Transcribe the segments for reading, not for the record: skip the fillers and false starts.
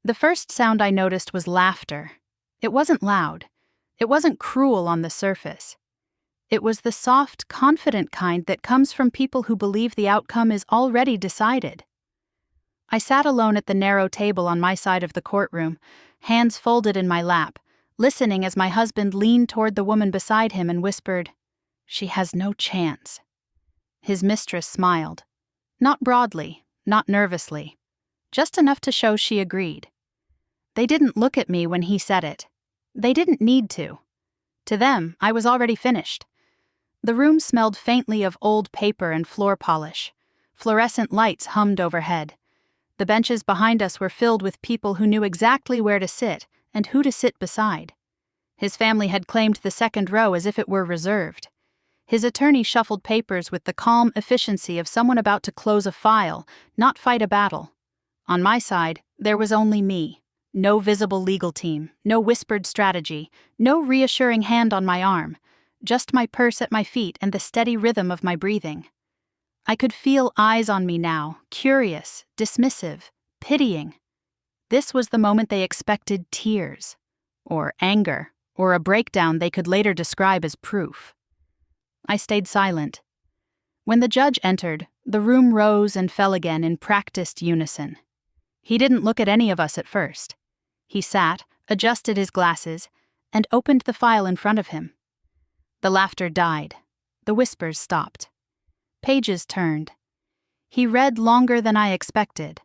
The first sound I noticed was laughter. It wasn't loud. It wasn't cruel on the surface. It was the soft, confident kind that comes from people who believe the outcome is already decided. I sat alone at the narrow table on my side of the courtroom, hands folded in my lap, listening as my husband leaned toward the woman beside him and whispered, "She has no chance." His mistress smiled. Not broadly, not nervously. Just enough to show she agreed. They didn't look at me when he said it. They didn't need to. To them, I was already finished. The room smelled faintly of old paper and floor polish. Fluorescent lights hummed overhead. The benches behind us were filled with people who knew exactly where to sit and who to sit beside. His family had claimed the second row as if it were reserved. His attorney shuffled papers with the calm efficiency of someone about to close a file, not fight a battle. On my side, there was only me. No visible legal team, no whispered strategy, no reassuring hand on my arm, just my purse at my feet and the steady rhythm of my breathing. I could feel eyes on me now, curious, dismissive, pitying. This was the moment they expected tears, or anger, or a breakdown they could later describe as proof. I stayed silent. When the judge entered, the room rose and fell again in practiced unison. He didn't look at any of us at first. He sat, adjusted his glasses, and opened the file in front of him. The laughter died. The whispers stopped. Pages turned. He read longer than I expected,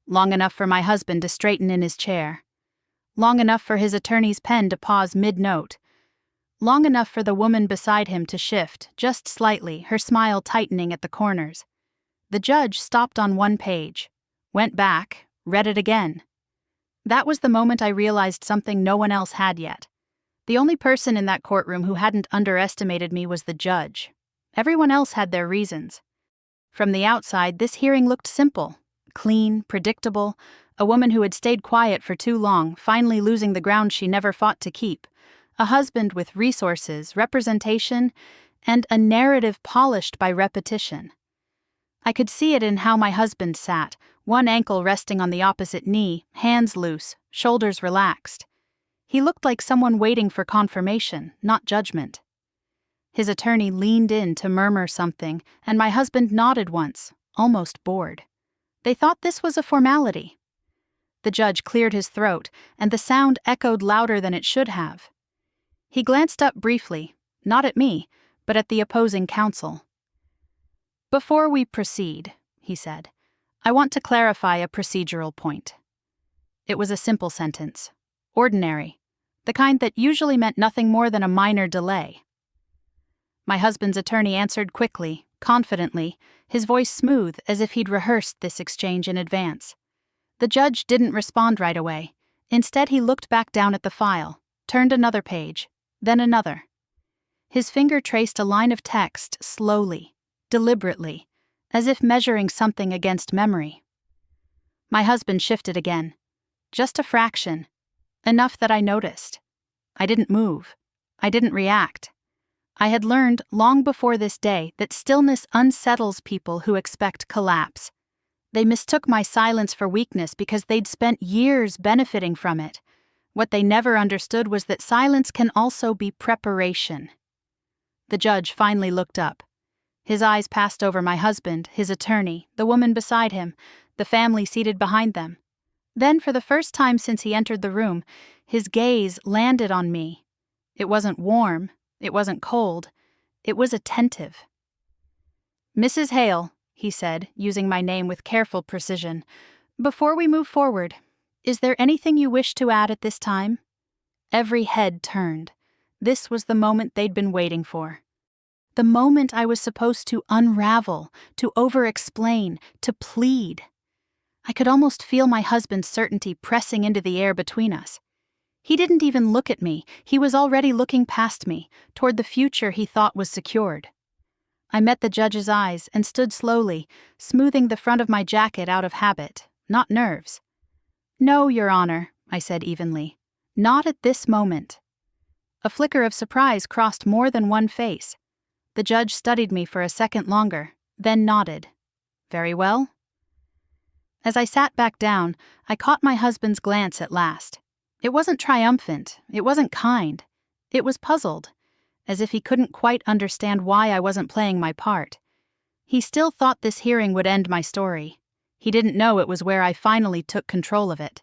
long enough for my husband to straighten in his chair, long enough for his attorney's pen to pause mid-note, long enough for the woman beside him to shift, just slightly, her smile tightening at the corners. The judge stopped on one page, went back, read it again. That was the moment I realized something no one else had yet. The only person in that courtroom who hadn't underestimated me was the judge. Everyone else had their reasons. From the outside, this hearing looked simple, clean, predictable, a woman who had stayed quiet for too long, finally losing the ground she never fought to keep, a husband with resources, representation, and a narrative polished by repetition. I could see it in how my husband sat, one ankle resting on the opposite knee, hands loose, shoulders relaxed. He looked like someone waiting for confirmation, not judgment. His attorney leaned in to murmur something, and my husband nodded once, almost bored. They thought this was a formality. The judge cleared his throat, and the sound echoed louder than it should have. He glanced up briefly, not at me, but at the opposing counsel. "Before we proceed," he said, "I want to clarify a procedural point." It was a simple sentence, ordinary, the kind that usually meant nothing more than a minor delay. My husband's attorney answered quickly, confidently, his voice smooth as if he'd rehearsed this exchange in advance. The judge didn't respond right away. Instead, he looked back down at the file, turned another page, then another. His finger traced a line of text slowly, deliberately, as if measuring something against memory. My husband shifted again. Just a fraction. Enough that I noticed. I didn't move. I didn't react. I had learned long before this day that stillness unsettles people who expect collapse. They mistook my silence for weakness because they'd spent years benefiting from it. What they never understood was that silence can also be preparation. The judge finally looked up. His eyes passed over my husband, his attorney, the woman beside him, the family seated behind them. Then, for the first time since he entered the room, his gaze landed on me. It wasn't warm. It wasn't cold. It was attentive. "Mrs. Hale," he said, using my name with careful precision, "before we move forward, is there anything you wish to add at this time?" Every head turned. This was the moment they'd been waiting for. The moment I was supposed to unravel, to over-explain, to plead. I could almost feel my husband's certainty pressing into the air between us. He didn't even look at me. He was already looking past me, toward the future he thought was secured. I met the judge's eyes and stood slowly, smoothing the front of my jacket out of habit, not nerves. "No, Your Honor," I said evenly. "Not at this moment." A flicker of surprise crossed more than one face. The judge studied me for a second longer, then nodded. "Very well." As I sat back down, I caught my husband's glance at last. It wasn't triumphant, it wasn't kind. It was puzzled, as if he couldn't quite understand why I wasn't playing my part. He still thought this hearing would end my story. He didn't know it was where I finally took control of it.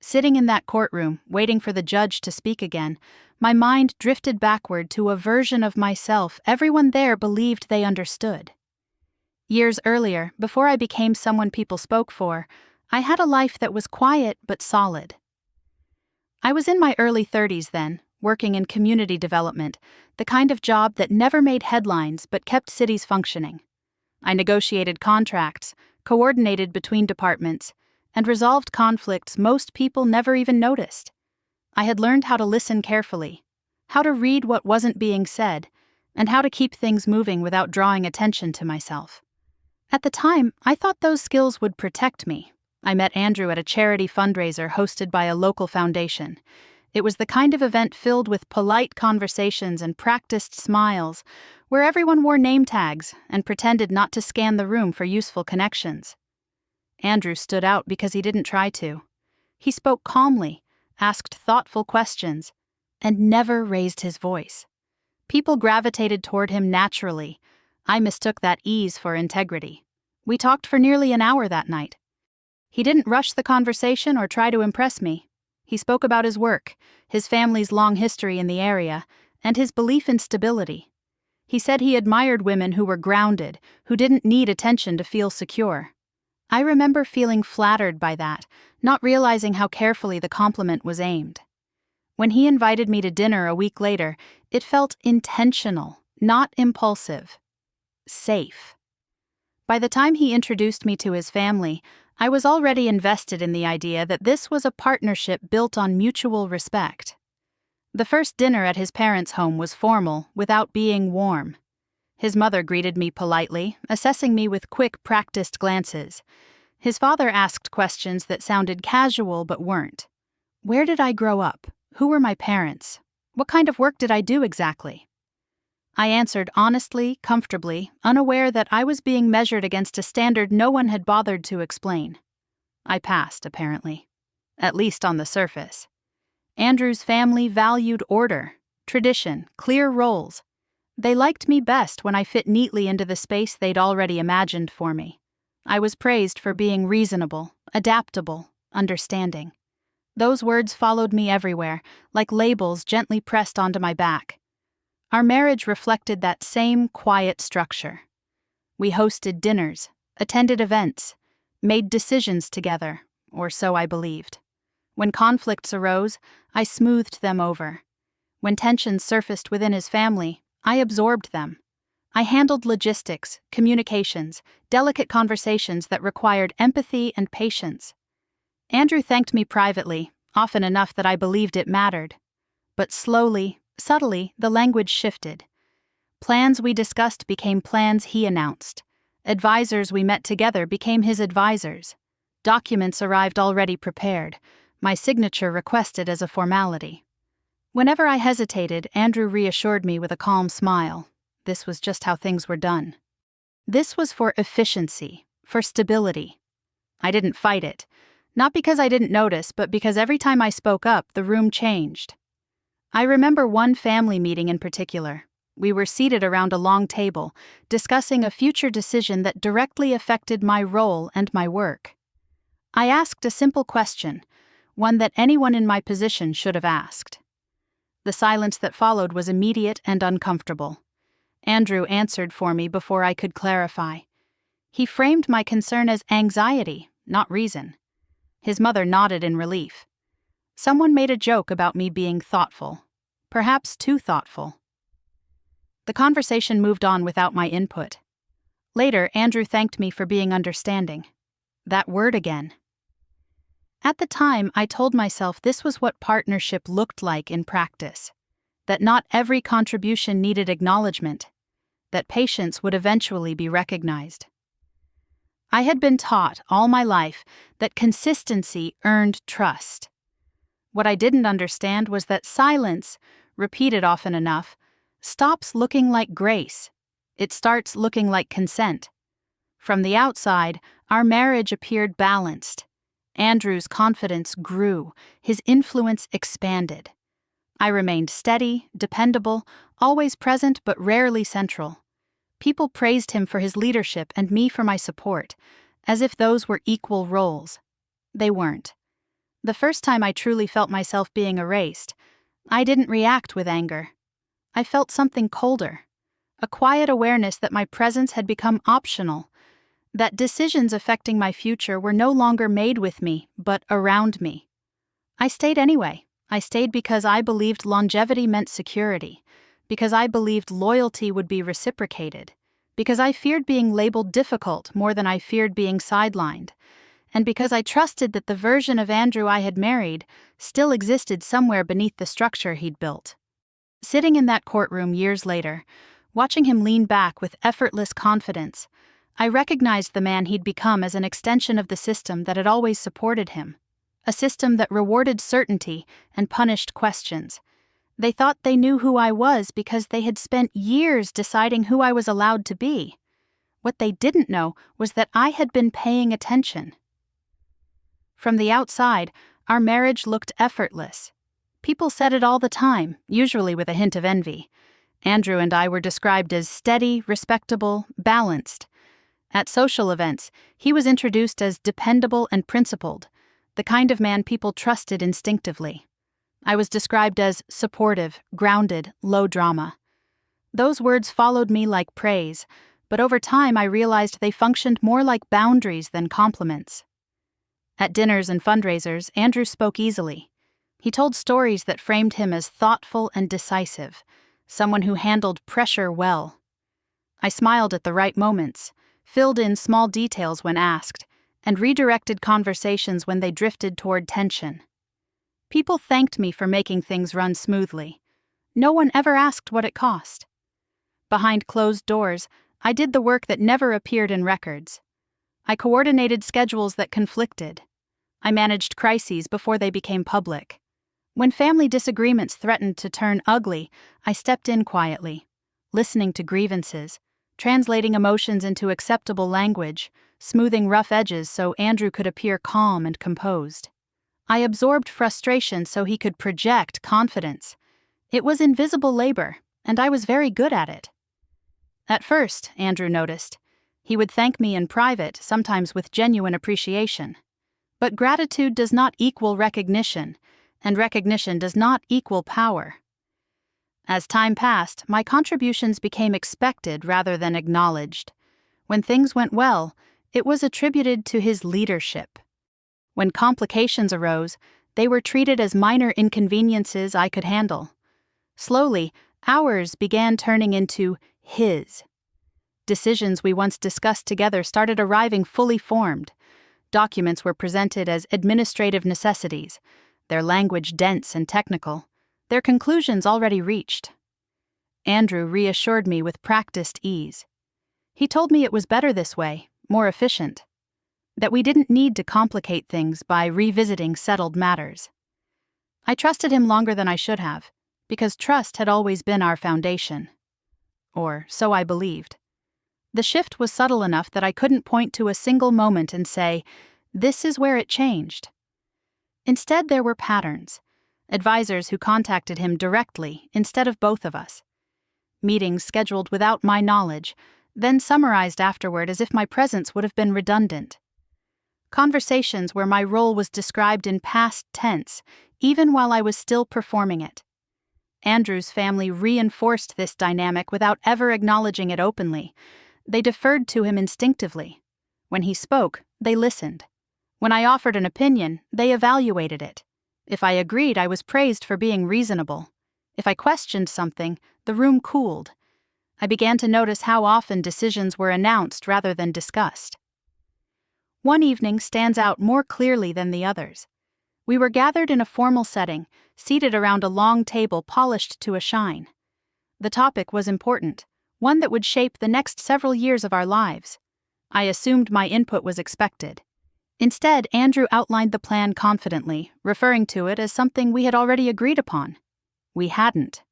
Sitting in that courtroom, waiting for the judge to speak again, my mind drifted backward to a version of myself everyone there believed they understood. Years earlier, before I became someone people spoke for, I had a life that was quiet but solid. I was in my early 30s then, working in community development, the kind of job that never made headlines but kept cities functioning. I negotiated contracts, coordinated between departments, and resolved conflicts most people never even noticed. I had learned how to listen carefully, how to read what wasn't being said, and how to keep things moving without drawing attention to myself. At the time, I thought those skills would protect me. I met Andrew at a charity fundraiser hosted by a local foundation. It was the kind of event filled with polite conversations and practiced smiles, where everyone wore name tags and pretended not to scan the room for useful connections. Andrew stood out because he didn't try to. He spoke calmly, asked thoughtful questions, and never raised his voice. People gravitated toward him naturally. I mistook that ease for integrity. We talked for nearly an hour that night. He didn't rush the conversation or try to impress me. He spoke about his work, his family's long history in the area, and his belief in stability. He said he admired women who were grounded, who didn't need attention to feel secure. I remember feeling flattered by that, not realizing how carefully the compliment was aimed. When he invited me to dinner a week later, it felt intentional, not impulsive. Safe. By the time he introduced me to his family, I was already invested in the idea that this was a partnership built on mutual respect. The first dinner at his parents' home was formal, without being warm. His mother greeted me politely, assessing me with quick, practiced glances. His father asked questions that sounded casual but weren't. Where did I grow up? Who were my parents? What kind of work did I do exactly? I answered honestly, comfortably, unaware that I was being measured against a standard no one had bothered to explain. I passed, apparently. At least on the surface. Andrew's family valued order, tradition, clear roles. They liked me best when I fit neatly into the space they'd already imagined for me. I was praised for being reasonable, adaptable, understanding. Those words followed me everywhere, like labels gently pressed onto my back. Our marriage reflected that same quiet structure. We hosted dinners, attended events, made decisions together, or so I believed. When conflicts arose, I smoothed them over. When tensions surfaced within his family, I absorbed them. I handled logistics, communications, delicate conversations that required empathy and patience. Andrew thanked me privately, often enough that I believed it mattered. But slowly, subtly, the language shifted. Plans we discussed became plans he announced. Advisors we met together became his advisors. Documents arrived already prepared, my signature requested as a formality. Whenever I hesitated, Andrew reassured me with a calm smile. This was just how things were done. This was for efficiency, for stability. I didn't fight it, not because I didn't notice, but because every time I spoke up, the room changed. I remember one family meeting in particular. We were seated around a long table, discussing a future decision that directly affected my role and my work. I asked a simple question, one that anyone in my position should have asked. The silence that followed was immediate and uncomfortable. Andrew answered for me before I could clarify. He framed my concern as anxiety, not reason. His mother nodded in relief. Someone made a joke about me being thoughtful, perhaps too thoughtful. The conversation moved on without my input. Later, Andrew thanked me for being understanding. That word again. At the time, I told myself this was what partnership looked like in practice, that not every contribution needed acknowledgement, that patience would eventually be recognized. I had been taught all my life that consistency earned trust. What I didn't understand was that silence, repeated often enough, stops looking like grace. It starts looking like consent. From the outside, our marriage appeared balanced. Andrew's confidence grew, his influence expanded. I remained steady, dependable, always present but rarely central. People praised him for his leadership and me for my support, as if those were equal roles. They weren't. The first time I truly felt myself being erased, I didn't react with anger. I felt something colder, a quiet awareness that my presence had become optional, that decisions affecting my future were no longer made with me, but around me. I stayed anyway. I stayed because I believed longevity meant security, because I believed loyalty would be reciprocated, because I feared being labeled difficult more than I feared being sidelined, and because I trusted that the version of Andrew I had married still existed somewhere beneath the structure he'd built. Sitting in that courtroom years later, watching him lean back with effortless confidence, I recognized the man he'd become as an extension of the system that had always supported him, a system that rewarded certainty and punished questions. They thought they knew who I was because they had spent years deciding who I was allowed to be. What they didn't know was that I had been paying attention. From the outside, our marriage looked effortless. People said it all the time, usually with a hint of envy. Andrew and I were described as steady, respectable, balanced. At social events, he was introduced as dependable and principled, the kind of man people trusted instinctively. I was described as supportive, grounded, low drama. Those words followed me like praise, but over time I realized they functioned more like boundaries than compliments. At dinners and fundraisers, Andrew spoke easily. He told stories that framed him as thoughtful and decisive, someone who handled pressure well. I smiled at the right moments, filled in small details when asked, and redirected conversations when they drifted toward tension. People thanked me for making things run smoothly. No one ever asked what it cost. Behind closed doors, I did the work that never appeared in records. I coordinated schedules that conflicted. I managed crises before they became public. When family disagreements threatened to turn ugly, I stepped in quietly, listening to grievances, translating emotions into acceptable language, smoothing rough edges so Andrew could appear calm and composed. I absorbed frustration so he could project confidence. It was invisible labor, and I was very good at it. At first, Andrew noticed, he would thank me in private, sometimes with genuine appreciation. But gratitude does not equal recognition, and recognition does not equal power. As time passed, my contributions became expected rather than acknowledged. When things went well, it was attributed to his leadership. When complications arose, they were treated as minor inconveniences I could handle. Slowly, ours began turning into his. Decisions we once discussed together started arriving fully formed. Documents were presented as administrative necessities, their language dense and technical, their conclusions already reached. Andrew reassured me with practiced ease. He told me it was better this way, more efficient, that we didn't need to complicate things by revisiting settled matters. I trusted him longer than I should have, because trust had always been our foundation. Or so I believed. The shift was subtle enough that I couldn't point to a single moment and say, this is where it changed. Instead, there were patterns. Advisors who contacted him directly instead of both of us. Meetings scheduled without my knowledge, then summarized afterward as if my presence would have been redundant. Conversations where my role was described in past tense, even while I was still performing it. Andrew's family reinforced this dynamic without ever acknowledging it openly. They deferred to him instinctively. When he spoke, they listened. When I offered an opinion, they evaluated it. If I agreed, I was praised for being reasonable. If I questioned something, the room cooled. I began to notice how often decisions were announced rather than discussed. One evening stands out more clearly than the others. We were gathered in a formal setting, seated around a long table polished to a shine. The topic was important, one that would shape the next several years of our lives. I assumed my input was expected. Instead, Andrew outlined the plan confidently, referring to it as something we had already agreed upon. We hadn't.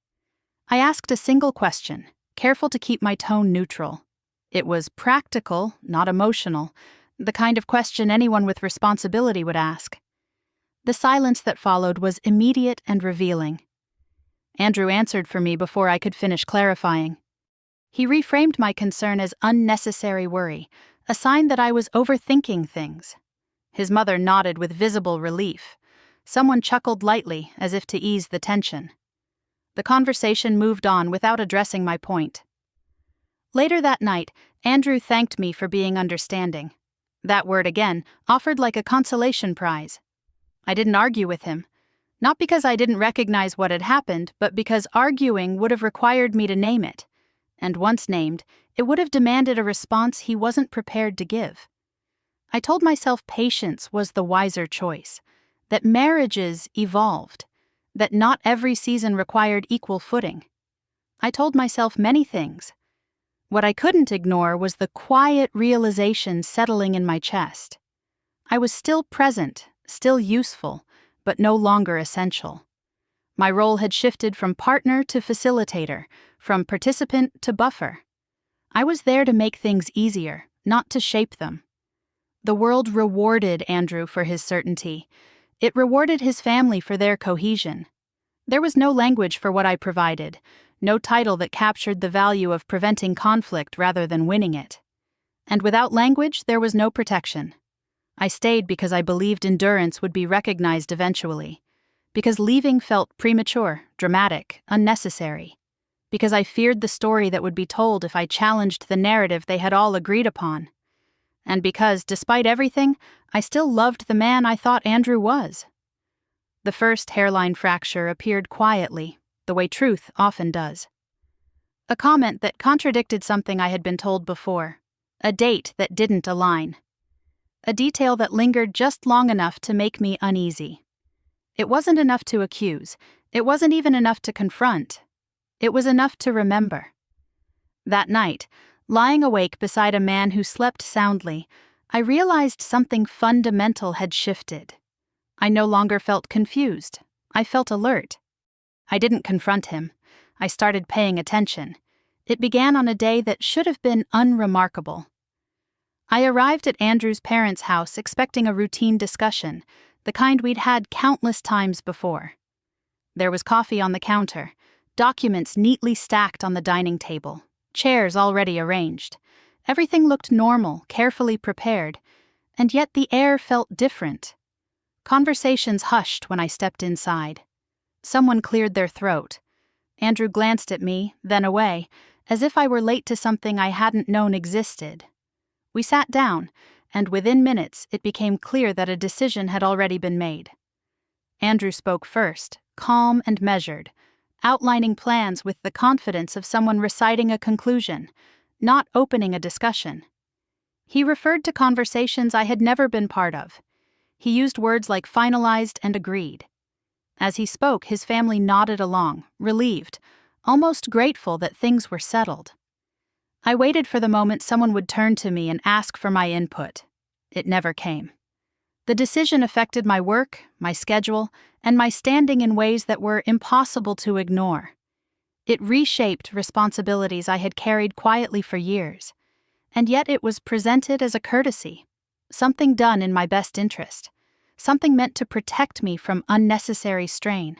I asked a single question, careful to keep my tone neutral. It was practical, not emotional, the kind of question anyone with responsibility would ask. The silence that followed was immediate and revealing. Andrew answered for me before I could finish clarifying. He reframed my concern as unnecessary worry, a sign that I was overthinking things. His mother nodded with visible relief. Someone chuckled lightly, as if to ease the tension. The conversation moved on without addressing my point. Later that night, Andrew thanked me for being understanding. That word again offered like a consolation prize. I didn't argue with him. Not because I didn't recognize what had happened, but because arguing would have required me to name it. And once named, it would have demanded a response he wasn't prepared to give. I told myself patience was the wiser choice, that marriages evolved, that not every season required equal footing. I told myself many things. What I couldn't ignore was the quiet realization settling in my chest. I was still present, still useful, but no longer essential. My role had shifted from partner to facilitator, from participant to buffer. I was there to make things easier, not to shape them. The world rewarded Andrew for his certainty. It rewarded his family for their cohesion. There was no language for what I provided, no title that captured the value of preventing conflict rather than winning it. And without language, there was no protection. I stayed because I believed endurance would be recognized eventually, because leaving felt premature, dramatic, unnecessary, because I feared the story that would be told if I challenged the narrative they had all agreed upon, and because, despite everything, I still loved the man I thought Andrew was. The first hairline fracture appeared quietly, the way truth often does. A comment that contradicted something I had been told before, a date that didn't align, a detail that lingered just long enough to make me uneasy. It wasn't enough to accuse, it wasn't even enough to confront. It was enough to remember. That night, lying awake beside a man who slept soundly, I realized something fundamental had shifted. I no longer felt confused. I felt alert. I didn't confront him. I started paying attention. It began on a day that should have been unremarkable. I arrived at Andrew's parents' house expecting a routine discussion, the kind we'd had countless times before. There was coffee on the counter, documents neatly stacked on the dining table, chairs already arranged. Everything looked normal, carefully prepared, and yet the air felt different. Conversations hushed when I stepped inside. Someone cleared their throat. Andrew glanced at me, then away, as if I were late to something I hadn't known existed. We sat down, and within minutes it became clear that a decision had already been made. Andrew spoke first, calm and measured, outlining plans with the confidence of someone reciting a conclusion, not opening a discussion. He referred to conversations I had never been part of. He used words like finalized and agreed. As he spoke, his family nodded along, relieved, almost grateful that things were settled. I waited for the moment someone would turn to me and ask for my input. It never came. The decision affected my work, my schedule, and my standing in ways that were impossible to ignore. It reshaped responsibilities I had carried quietly for years, and yet it was presented as a courtesy, something done in my best interest, something meant to protect me from unnecessary strain.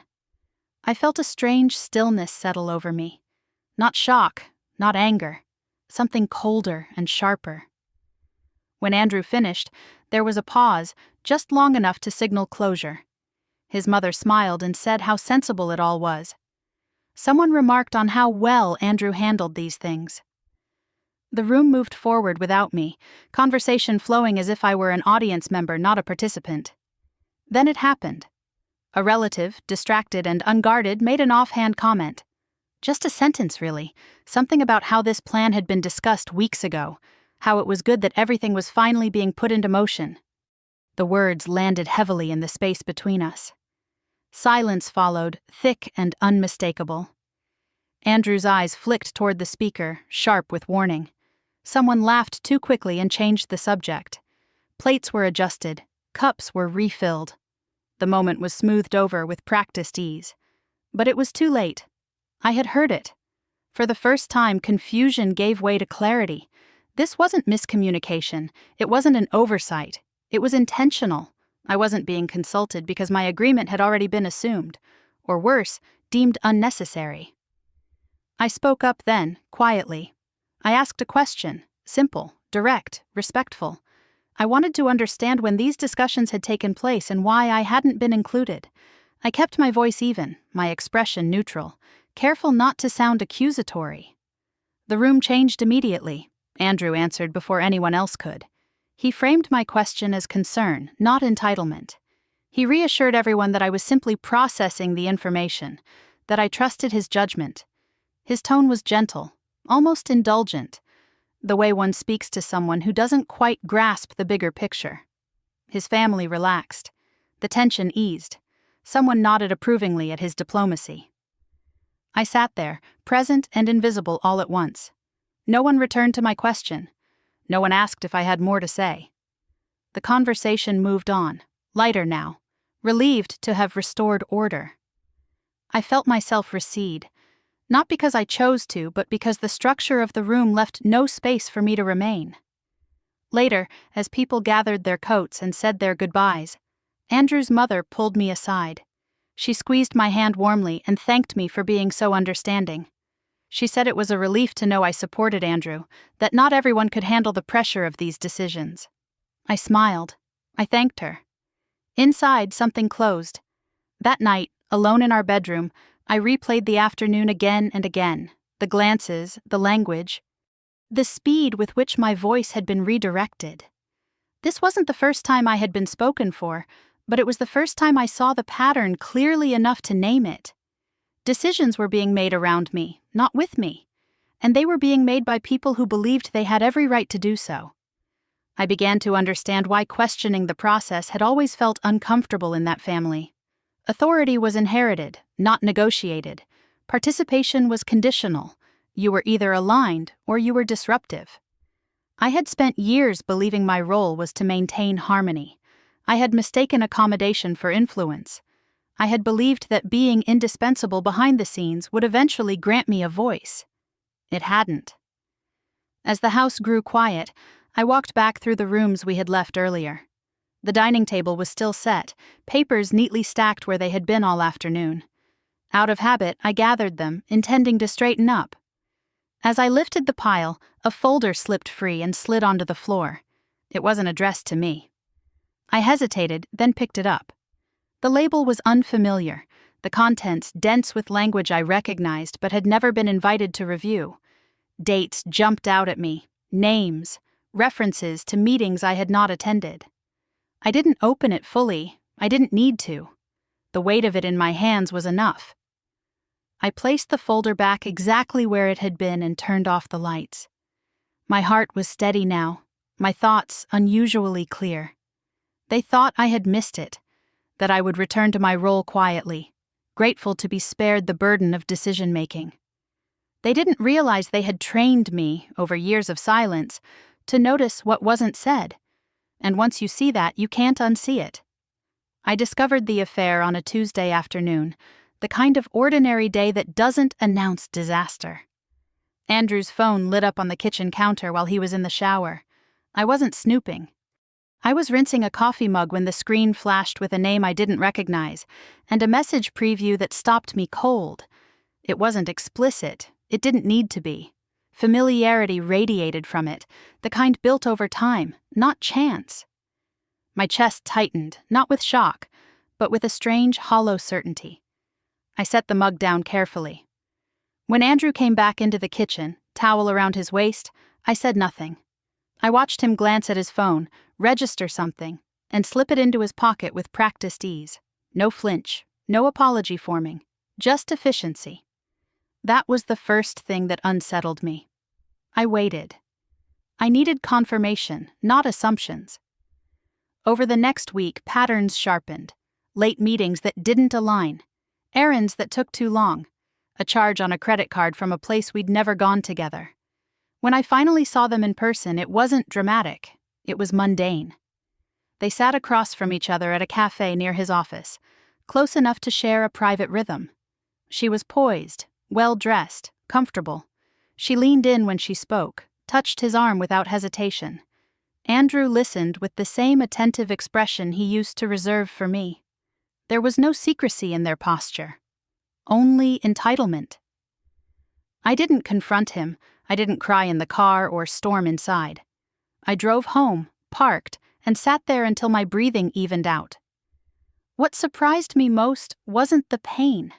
I felt a strange stillness settle over me. Not shock, not anger, something colder and sharper. When Andrew finished, there was a pause, just long enough to signal closure. His mother smiled and said how sensible it all was. Someone remarked on how well Andrew handled these things. The room moved forward without me, conversation flowing as if I were an audience member, not a participant. Then it happened. A relative, distracted and unguarded, made an offhand comment. Just a sentence, really. Something about how this plan had been discussed weeks ago, how it was good that everything was finally being put into motion. The words landed heavily in the space between us. Silence followed, thick and unmistakable. Andrew's eyes flicked toward the speaker, sharp with warning. Someone laughed too quickly and changed the subject. Plates were adjusted, cups were refilled. The moment was smoothed over with practiced ease. But it was too late. I had heard it. For the first time, confusion gave way to clarity. This wasn't miscommunication. It wasn't an oversight. It was intentional. I wasn't being consulted because my agreement had already been assumed, or worse, deemed unnecessary. I spoke up then, quietly. I asked a question, simple, direct, respectful. I wanted to understand when these discussions had taken place and why I hadn't been included. I kept my voice even, my expression neutral, careful not to sound accusatory. The room changed immediately. Andrew answered before anyone else could. He framed my question as concern, not entitlement. He reassured everyone that I was simply processing the information, that I trusted his judgment. His tone was gentle, almost indulgent, the way one speaks to someone who doesn't quite grasp the bigger picture. His family relaxed. The tension eased. Someone nodded approvingly at his diplomacy. I sat there, present and invisible all at once. No one returned to my question. No one asked if I had more to say. The conversation moved on, lighter now, relieved to have restored order. I felt myself recede, not because I chose to, but because the structure of the room left no space for me to remain. Later, as people gathered their coats and said their goodbyes, Andrew's mother pulled me aside. She squeezed my hand warmly and thanked me for being so understanding. She said it was a relief to know I supported Andrew, that not everyone could handle the pressure of these decisions. I smiled. I thanked her. Inside, something closed. That night, alone in our bedroom, I replayed the afternoon again and again, the glances, the language, the speed with which my voice had been redirected. This wasn't the first time I had been spoken for, but it was the first time I saw the pattern clearly enough to name it. Decisions were being made around me, not with me, and they were being made by people who believed they had every right to do so. I began to understand why questioning the process had always felt uncomfortable in that family. Authority was inherited, not negotiated. Participation was conditional. You were either aligned or you were disruptive. I had spent years believing my role was to maintain harmony. I had mistaken accommodation for influence. I had believed that being indispensable behind the scenes would eventually grant me a voice. It hadn't. As the house grew quiet, I walked back through the rooms we had left earlier. The dining table was still set, papers neatly stacked where they had been all afternoon. Out of habit, I gathered them, intending to straighten up. As I lifted the pile, a folder slipped free and slid onto the floor. It wasn't addressed to me. I hesitated, then picked it up. The label was unfamiliar, the contents dense with language I recognized but had never been invited to review. Dates jumped out at me, names, references to meetings I had not attended. I didn't open it fully. I didn't need to. The weight of it in my hands was enough. I placed the folder back exactly where it had been and turned off the lights. My heart was steady now, my thoughts unusually clear. They thought I had missed it, that I would return to my role quietly, grateful to be spared the burden of decision-making. They didn't realize they had trained me, over years of silence, to notice what wasn't said, and once you see that, you can't unsee it. I discovered the affair on a Tuesday afternoon, the kind of ordinary day that doesn't announce disaster. Andrew's phone lit up on the kitchen counter while he was in the shower. I wasn't snooping. I was rinsing a coffee mug when the screen flashed with a name I didn't recognize, and a message preview that stopped me cold. It wasn't explicit. It didn't need to be. Familiarity radiated from it, the kind built over time, not chance. My chest tightened, not with shock, but with a strange, hollow certainty. I set the mug down carefully. When Andrew came back into the kitchen, towel around his waist, I said nothing. I watched him glance at his phone, register something, and slip it into his pocket with practiced ease. No flinch, no apology forming, just efficiency. That was the first thing that unsettled me. I waited. I needed confirmation, not assumptions. Over the next week, patterns sharpened. Late meetings that didn't align. Errands that took too long. A charge on a credit card from a place we'd never gone together. When I finally saw them in person, it wasn't dramatic. It was mundane. They sat across from each other at a cafe near his office, close enough to share a private rhythm. She was poised, well-dressed, comfortable. She leaned in when she spoke, touched his arm without hesitation. Andrew listened with the same attentive expression he used to reserve for me. There was no secrecy in their posture. Only entitlement. I didn't confront him. I didn't cry in the car or storm inside. I drove home, parked, and sat there until my breathing evened out. What surprised me most wasn't the pain.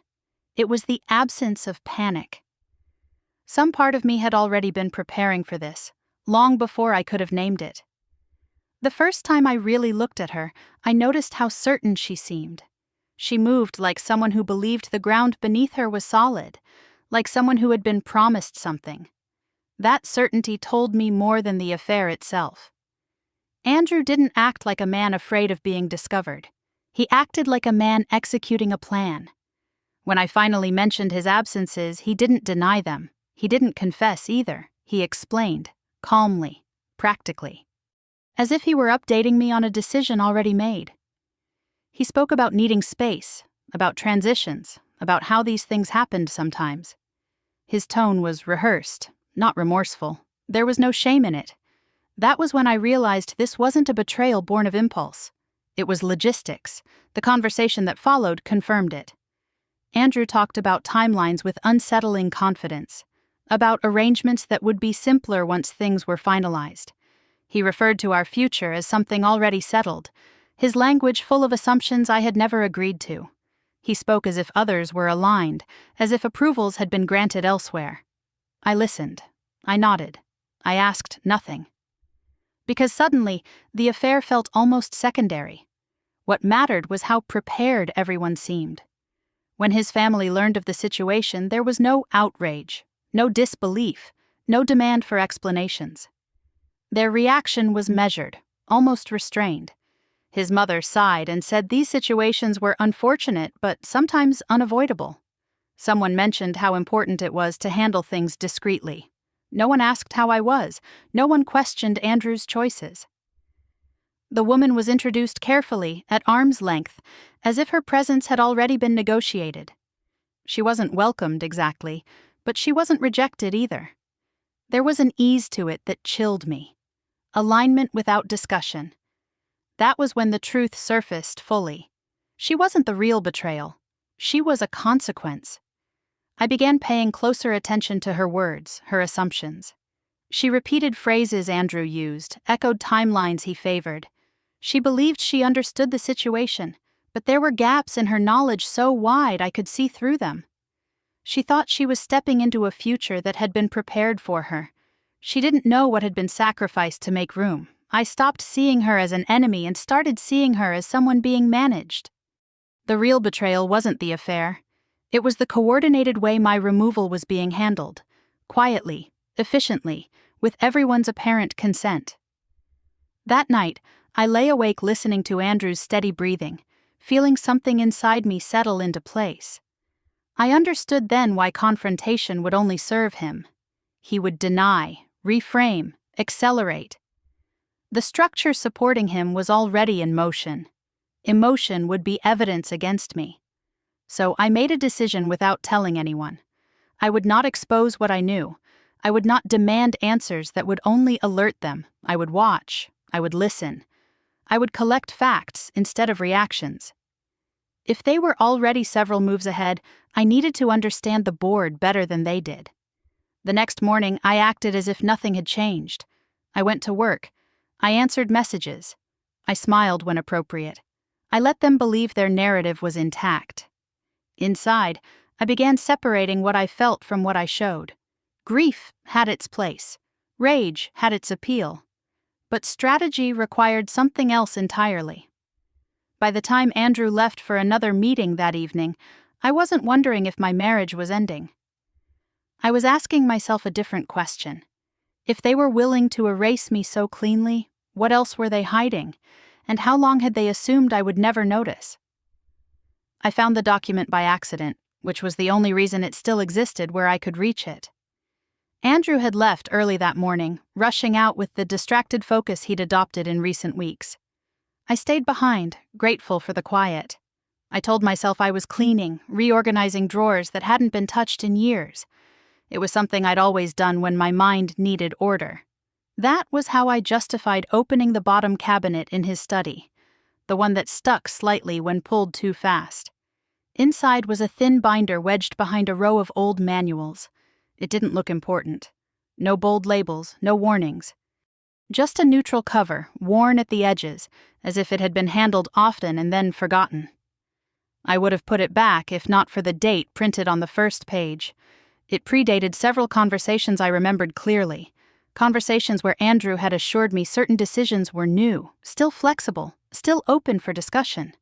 It was the absence of panic. Some part of me had already been preparing for this, long before I could have named it. The first time I really looked at her, I noticed how certain she seemed. She moved like someone who believed the ground beneath her was solid, like someone who had been promised something. That certainty told me more than the affair itself. Andrew didn't act like a man afraid of being discovered. He acted like a man executing a plan. When I finally mentioned his absences, he didn't deny them. He didn't confess either. He explained, calmly, practically, as if he were updating me on a decision already made. He spoke about needing space, about transitions, about how these things happened sometimes. His tone was rehearsed, not remorseful. There was no shame in it. That was when I realized this wasn't a betrayal born of impulse. It was logistics. The conversation that followed confirmed it. Andrew talked about timelines with unsettling confidence, about arrangements that would be simpler once things were finalized. He referred to our future as something already settled, his language full of assumptions I had never agreed to. He spoke as if others were aligned, as if approvals had been granted elsewhere. I listened. I nodded. I asked nothing. Because suddenly, the affair felt almost secondary. What mattered was how prepared everyone seemed. When his family learned of the situation, there was no outrage, no disbelief, no demand for explanations. Their reaction was measured, almost restrained. His mother sighed and said these situations were unfortunate but sometimes unavoidable. Someone mentioned how important it was to handle things discreetly. No one asked how I was. No one questioned Andrew's choices. The woman was introduced carefully, at arm's length, as if her presence had already been negotiated. She wasn't welcomed exactly, but she wasn't rejected either. There was an ease to it that chilled me. Alignment without discussion. That was when the truth surfaced fully. She wasn't the real betrayal. She was a consequence. I began paying closer attention to her words, her assumptions. She repeated phrases Andrew used, echoed timelines he favored. She believed she understood the situation, but there were gaps in her knowledge so wide I could see through them. She thought she was stepping into a future that had been prepared for her. She didn't know what had been sacrificed to make room. I stopped seeing her as an enemy and started seeing her as someone being managed. The real betrayal wasn't the affair. It was the coordinated way my removal was being handled, quietly, efficiently, with everyone's apparent consent. That night, I lay awake listening to Andrew's steady breathing, feeling something inside me settle into place. I understood then why confrontation would only serve him. He would deny, reframe, accelerate. The structure supporting him was already in motion. Emotion would be evidence against me. So I made a decision without telling anyone. I would not expose what I knew. I would not demand answers that would only alert them. I would watch. I would listen. I would collect facts instead of reactions. If they were already several moves ahead, I needed to understand the board better than they did. The next morning, I acted as if nothing had changed. I went to work. I answered messages. I smiled when appropriate. I let them believe their narrative was intact. Inside, I began separating what I felt from what I showed. Grief had its place. Rage had its appeal. But strategy required something else entirely. By the time Andrew left for another meeting that evening, I wasn't wondering if my marriage was ending. I was asking myself a different question. If they were willing to erase me so cleanly, what else were they hiding? And how long had they assumed I would never notice? I found the document by accident, which was the only reason it still existed where I could reach it. Andrew had left early that morning, rushing out with the distracted focus he'd adopted in recent weeks. I stayed behind, grateful for the quiet. I told myself I was cleaning, reorganizing drawers that hadn't been touched in years. It was something I'd always done when my mind needed order. That was how I justified opening the bottom cabinet in his study, the one that stuck slightly when pulled too fast. Inside was a thin binder wedged behind a row of old manuals. It didn't look important. No bold labels, no warnings. Just a neutral cover, worn at the edges, as if it had been handled often and then forgotten. I would have put it back if not for the date printed on the first page. It predated several conversations I remembered clearly. Conversations where Andrew had assured me certain decisions were new, still flexible, still open for discussion.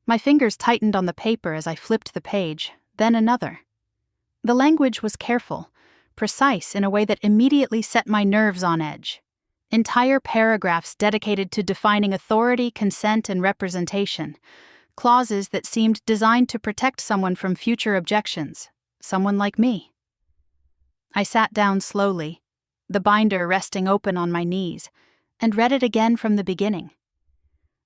My fingers tightened on the paper as I flipped the page, then another. The language was careful, precise in a way that immediately set my nerves on edge. Entire paragraphs dedicated to defining authority, consent, and representation. Clauses that seemed designed to protect someone from future objections, someone like me. I sat down slowly, the binder resting open on my knees, and read it again from the beginning.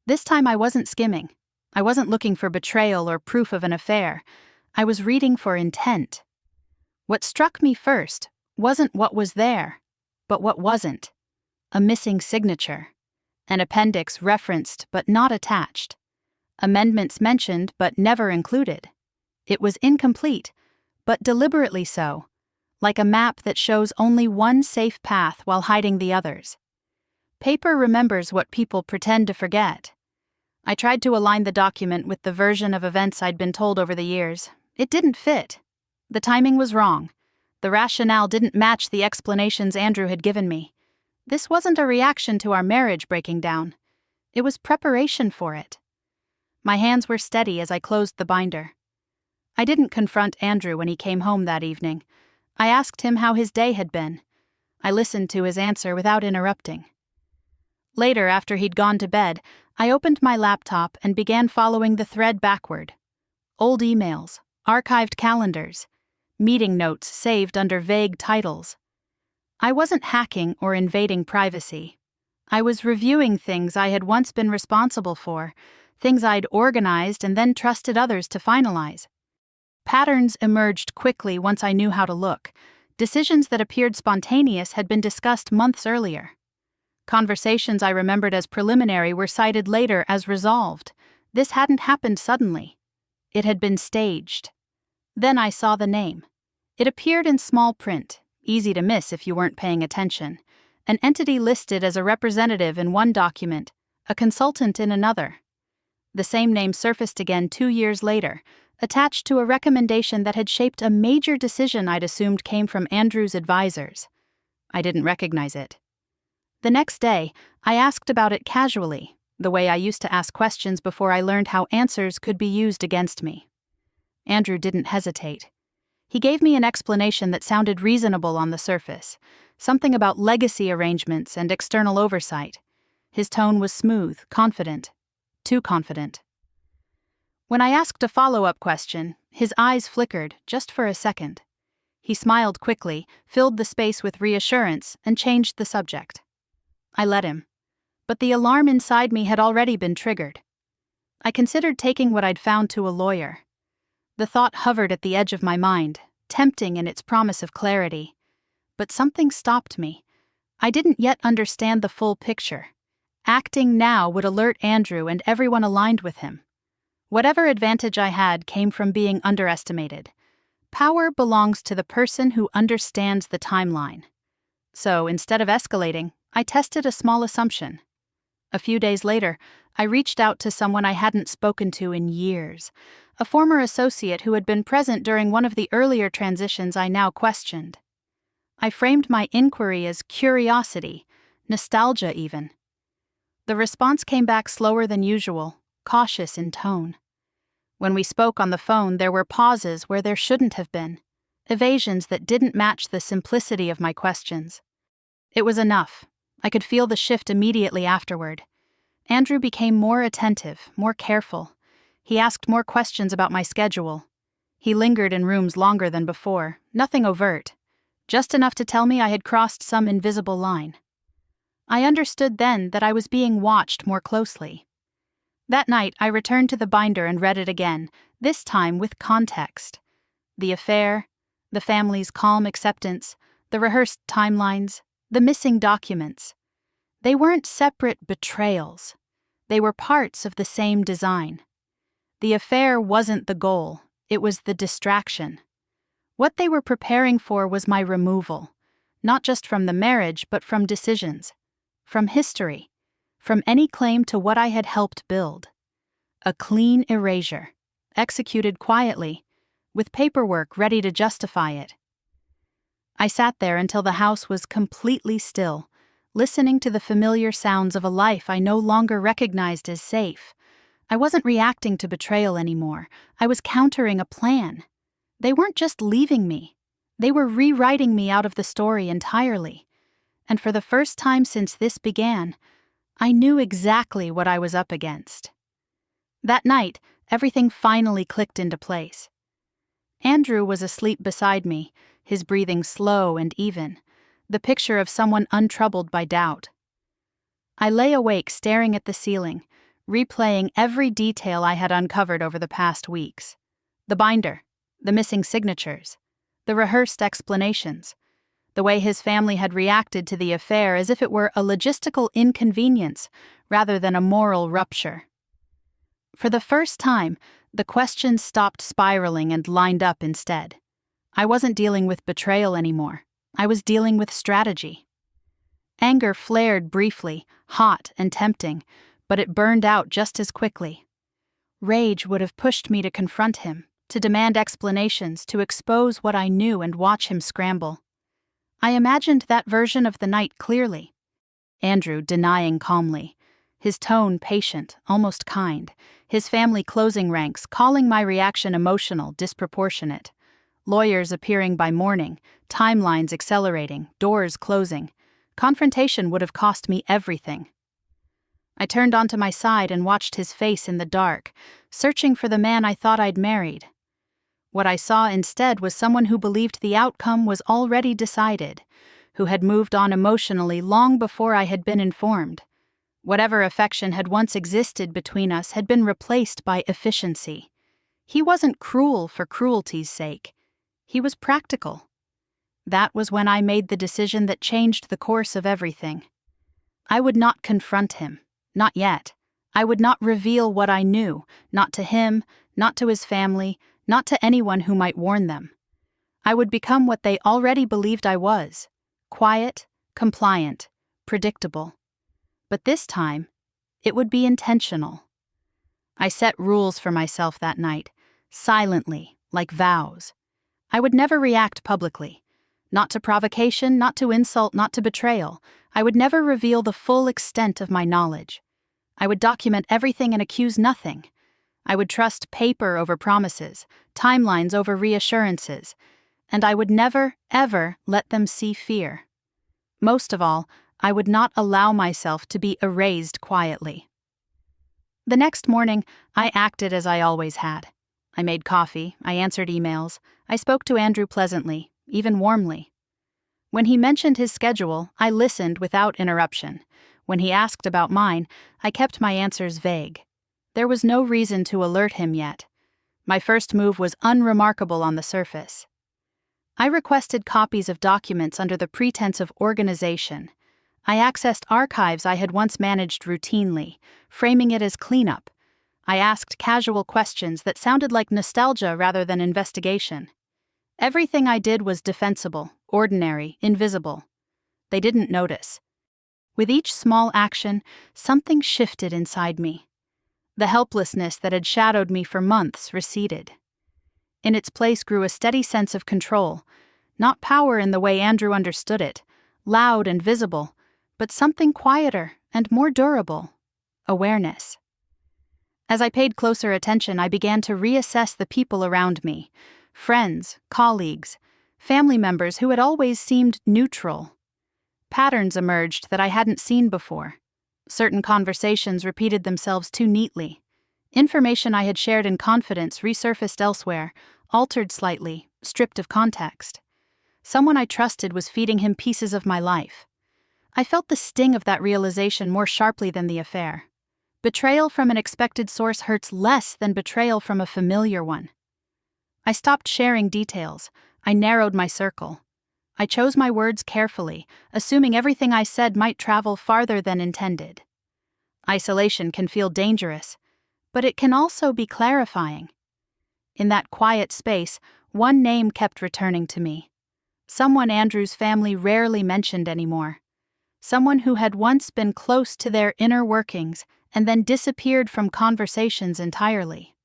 This time I wasn't skimming. I wasn't looking for betrayal or proof of an affair. I was reading for intent. What struck me first wasn't what was there, but what wasn't. A missing signature. An appendix referenced but not attached. Amendments mentioned but never included. It was incomplete, but deliberately so, like a map that shows only one safe path while hiding the others. Paper remembers what people pretend to forget. I tried to align the document with the version of events I'd been told over the years. It didn't fit. The timing was wrong. The rationale didn't match the explanations Andrew had given me. This wasn't a reaction to our marriage breaking down. It was preparation for it. My hands were steady as I closed the binder. I didn't confront Andrew when he came home that evening. I asked him how his day had been. I listened to his answer without interrupting. Later, after he'd gone to bed, I opened my laptop and began following the thread backward. Old emails, archived calendars, meeting notes saved under vague titles. I wasn't hacking or invading privacy. I was reviewing things I had once been responsible for, things I'd organized and then trusted others to finalize. Patterns emerged quickly once I knew how to look. Decisions that appeared spontaneous had been discussed months earlier. Conversations I remembered as preliminary were cited later as resolved. This hadn't happened suddenly. It had been staged. Then I saw the name. It appeared in small print, easy to miss if you weren't paying attention. An entity listed as a representative in one document, a consultant in another. The same name surfaced again 2 years later, attached to a recommendation that had shaped a major decision I'd assumed came from Andrew's advisors. I didn't recognize it. The next day, I asked about it casually, the way I used to ask questions before I learned how answers could be used against me. Andrew didn't hesitate. He gave me an explanation that sounded reasonable on the surface, something about legacy arrangements and external oversight. His tone was smooth, confident. Too confident. When I asked a follow-up question, his eyes flickered just for a second. He smiled quickly, filled the space with reassurance, and changed the subject. I let him. But the alarm inside me had already been triggered. I considered taking what I'd found to a lawyer. The thought hovered at the edge of my mind, tempting in its promise of clarity. But something stopped me. I didn't yet understand the full picture. Acting now would alert Andrew and everyone aligned with him. Whatever advantage I had came from being underestimated. Power belongs to the person who understands the timeline. So, instead of escalating, I tested a small assumption. A few days later, I reached out to someone I hadn't spoken to in years, a former associate who had been present during one of the earlier transitions I now questioned. I framed my inquiry as curiosity, nostalgia even. The response came back slower than usual, cautious in tone. When we spoke on the phone, there were pauses where there shouldn't have been, evasions that didn't match the simplicity of my questions. It was enough. I could feel the shift immediately afterward. Andrew became more attentive, more careful. He asked more questions about my schedule. He lingered in rooms longer than before, nothing overt, just enough to tell me I had crossed some invisible line. I understood then that I was being watched more closely. That night, I returned to the binder and read it again, this time with context. The affair, The family's calm acceptance, the rehearsed timelines, the missing documents. They weren't separate betrayals. They were parts of the same design. The affair wasn't the goal, it was the distraction. What they were preparing for was my removal, not just from the marriage, but from decisions, from history, from any claim to what I had helped build. A clean erasure, executed quietly, with paperwork ready to justify it. I sat there until the house was completely still, listening to the familiar sounds of a life I no longer recognized as safe. I wasn't reacting to betrayal anymore. I was countering a plan. They weren't just leaving me. They were rewriting me out of the story entirely. And for the first time since this began, I knew exactly what I was up against. That night, everything finally clicked into place. Andrew was asleep beside me, his breathing slow and even, the picture of someone untroubled by doubt. I lay awake staring at the ceiling, replaying every detail I had uncovered over the past weeks. The binder, the missing signatures, the rehearsed explanations, the way his family had reacted to the affair as if it were a logistical inconvenience rather than a moral rupture. For the first time, the questions stopped spiraling and lined up instead. I wasn't dealing with betrayal anymore. I was dealing with strategy. Anger flared briefly, hot and tempting, but it burned out just as quickly. Rage would have pushed me to confront him, to demand explanations, to expose what I knew and watch him scramble. I imagined that version of the night clearly. Andrew denying calmly, his tone patient, almost kind, his family closing ranks, calling my reaction emotional, disproportionate. Lawyers appearing by morning, timelines accelerating, doors closing. Confrontation would have cost me everything. I turned onto my side and watched his face in the dark, searching for the man I thought I'd married. What I saw instead was someone who believed the outcome was already decided, who had moved on emotionally long before I had been informed. Whatever affection had once existed between us had been replaced by efficiency. He wasn't cruel for cruelty's sake. He was practical. That was when I made the decision that changed the course of everything. I would not confront him, not yet. I would not reveal what I knew, not to him, not to his family, not to anyone who might warn them. I would become what they already believed I was: quiet, compliant, predictable. But this time, it would be intentional. I set rules for myself that night, silently, like vows. I would never react publicly. Not to provocation, not to insult, not to betrayal. I would never reveal the full extent of my knowledge. I would document everything and accuse nothing. I would trust paper over promises, timelines over reassurances, and I would never, ever let them see fear. Most of all, I would not allow myself to be erased quietly. The next morning, I acted as I always had. I made coffee, I answered emails, I spoke to Andrew pleasantly, even warmly. When he mentioned his schedule, I listened without interruption. When he asked about mine, I kept my answers vague. There was no reason to alert him yet. My first move was unremarkable on the surface. I requested copies of documents under the pretense of organization. I accessed archives I had once managed routinely, framing it as cleanup. I asked casual questions that sounded like nostalgia rather than investigation. Everything I did was defensible, ordinary, invisible. They didn't notice. With each small action, something shifted inside me. The helplessness that had shadowed me for months receded. In its place grew a steady sense of control, not power in the way Andrew understood it, loud and visible, but something quieter and more durable: awareness. As I paid closer attention, I began to reassess the people around me: friends, colleagues, family members who had always seemed neutral. Patterns emerged that I hadn't seen before. Certain conversations repeated themselves too neatly. Information I had shared in confidence resurfaced elsewhere, altered slightly, stripped of context. Someone I trusted was feeding him pieces of my life. I felt the sting of that realization more sharply than the affair. Betrayal from an expected source hurts less than betrayal from a familiar one. I stopped sharing details. I narrowed my circle. I chose my words carefully, assuming everything I said might travel farther than intended. Isolation can feel dangerous, but it can also be clarifying. In that quiet space, one name kept returning to me. Someone Andrew's family rarely mentioned anymore. Someone who had once been close to their inner workings and then disappeared from conversations entirely.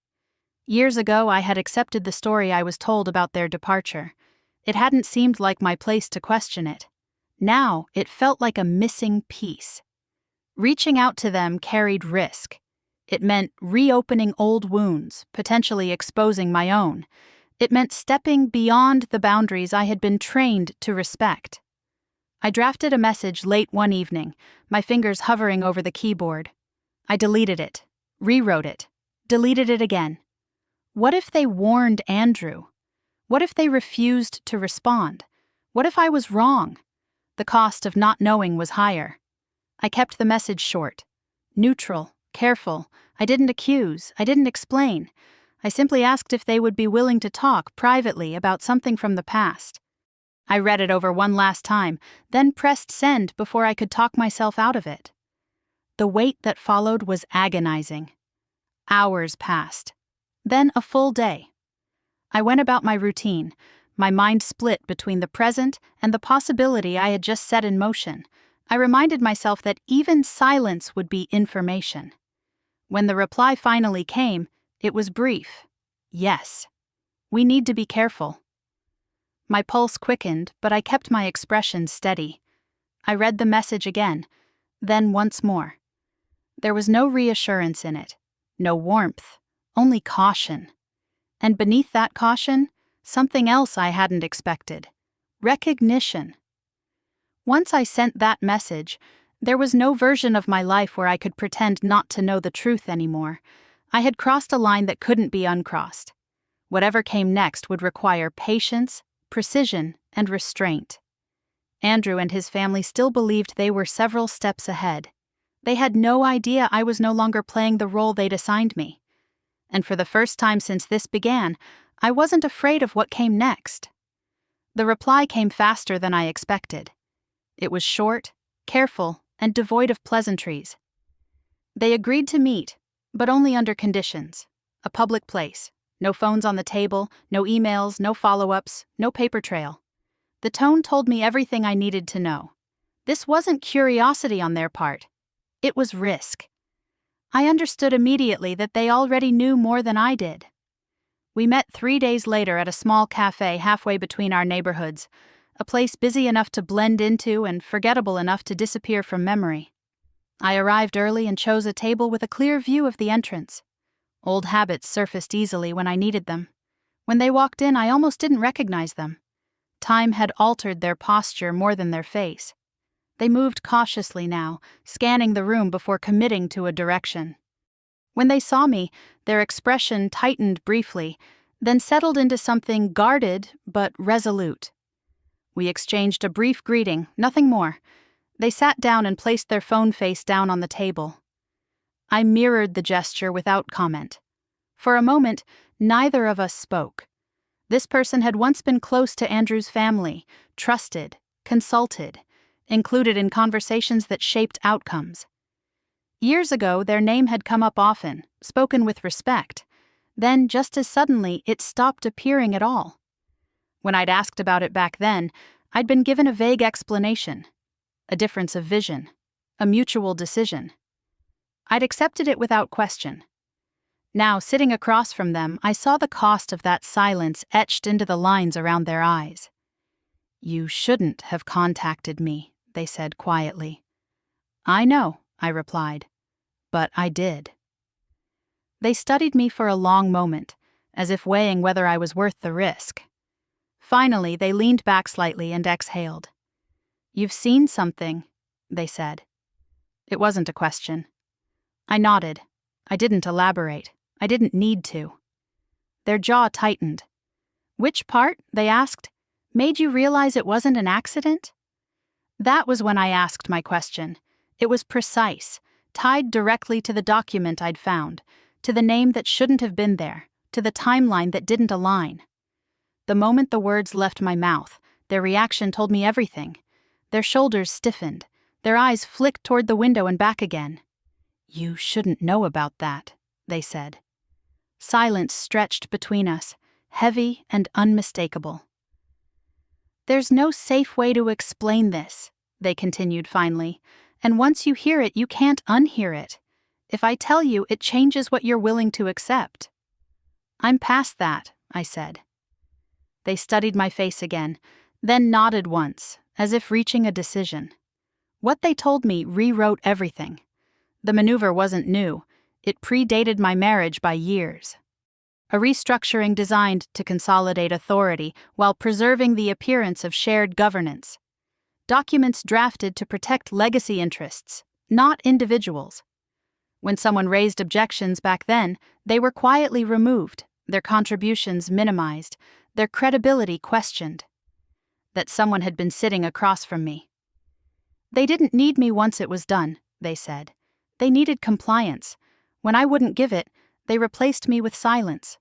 Years ago, I had accepted the story I was told about their departure. It hadn't seemed like my place to question it. Now, it felt like a missing piece. Reaching out to them carried risk. It meant reopening old wounds, potentially exposing my own. It meant stepping beyond the boundaries I had been trained to respect. I drafted a message late one evening, my fingers hovering over the keyboard. I deleted it, rewrote it, deleted it again. What if they warned Andrew? What if they refused to respond? What if I was wrong? The cost of not knowing was higher. I kept the message short, neutral, careful. I didn't accuse, I didn't explain. I simply asked if they would be willing to talk privately about something from the past. I read it over one last time, then pressed send before I could talk myself out of it. The wait that followed was agonizing. Hours passed. Then a full day. I went about my routine, my mind split between the present and the possibility I had just set in motion. I reminded myself that even silence would be information. When the reply finally came, it was brief. Yes. We need to be careful. My pulse quickened, but I kept my expression steady. I read the message again, then once more. There was no reassurance in it, no warmth, only caution. And beneath that caution, something else I hadn't expected. Recognition. Once I sent that message, there was no version of my life where I could pretend not to know the truth anymore. I had crossed a line that couldn't be uncrossed. Whatever came next would require patience, precision, and restraint. Andrew and his family still believed they were several steps ahead. They had no idea I was no longer playing the role they'd assigned me. And for the first time since this began, I wasn't afraid of what came next. The reply came faster than I expected. It was short, careful, and devoid of pleasantries. They agreed to meet, but only under conditions. A public place. No phones on the table, no emails, no follow-ups, no paper trail. The tone told me everything I needed to know. This wasn't curiosity on their part. It was risk. I understood immediately that they already knew more than I did. We met 3 days later at a small cafe halfway between our neighborhoods, a place busy enough to blend into and forgettable enough to disappear from memory. I arrived early and chose a table with a clear view of the entrance. Old habits surfaced easily when I needed them. When they walked in, I almost didn't recognize them. Time had altered their posture more than their face. They moved cautiously now, scanning the room before committing to a direction. When they saw me, their expression tightened briefly, then settled into something guarded but resolute. We exchanged a brief greeting, nothing more. They sat down and placed their phone face down on the table. I mirrored the gesture without comment. For a moment, neither of us spoke. This person had once been close to Andrew's family, trusted, consulted, included in conversations that shaped outcomes. Years ago, their name had come up often, spoken with respect. Then, just as suddenly, it stopped appearing at all. When I'd asked about it back then, I'd been given a vague explanation, a difference of vision, a mutual decision. I'd accepted it without question. Now, sitting across from them, I saw the cost of that silence etched into the lines around their eyes. "You shouldn't have contacted me," they said quietly. "I know," I replied, "but I did." They studied me for a long moment, as if weighing whether I was worth the risk. Finally, they leaned back slightly and exhaled. "You've seen something," they said. It wasn't a question. I nodded. I didn't elaborate. I didn't need to. Their jaw tightened. "Which part," they asked, "made you realize it wasn't an accident?" That was when I asked my question. It was precise, tied directly to the document I'd found, to the name that shouldn't have been there, to the timeline that didn't align. The moment the words left my mouth, their reaction told me everything. Their shoulders stiffened. Their eyes flicked toward the window and back again. "You shouldn't know about that," they said. Silence stretched between us, heavy and unmistakable. "There's no safe way to explain this," they continued finally, "and once you hear it, you can't unhear it. If I tell you, it changes what you're willing to accept." "I'm past that," I said. They studied my face again, then nodded once, as if reaching a decision. What they told me rewrote everything. The maneuver wasn't new. It predated my marriage by years. A restructuring designed to consolidate authority while preserving the appearance of shared governance. Documents drafted to protect legacy interests, not individuals. When someone raised objections back then, they were quietly removed, their contributions minimized, their credibility questioned. That someone had been sitting across from me. They didn't need me once it was done, they said. They needed compliance. When I wouldn't give it, they replaced me with silence.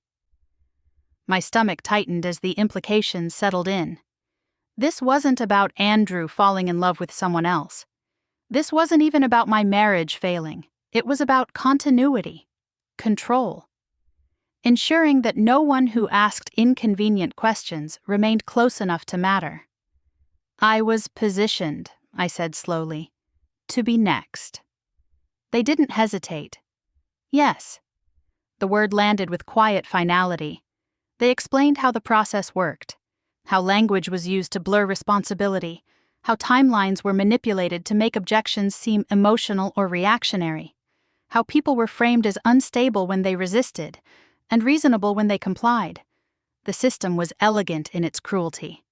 My stomach tightened as the implications settled in. This wasn't about Andrew falling in love with someone else. This wasn't even about my marriage failing. It was about continuity, control. Ensuring that no one who asked inconvenient questions remained close enough to matter. "I was positioned," I said slowly, "to be next." They didn't hesitate. "Yes." The word landed with quiet finality. They explained how the process worked, how language was used to blur responsibility, how timelines were manipulated to make objections seem emotional or reactionary, how people were framed as unstable when they resisted, and reasonable when they complied. The system was elegant in its cruelty.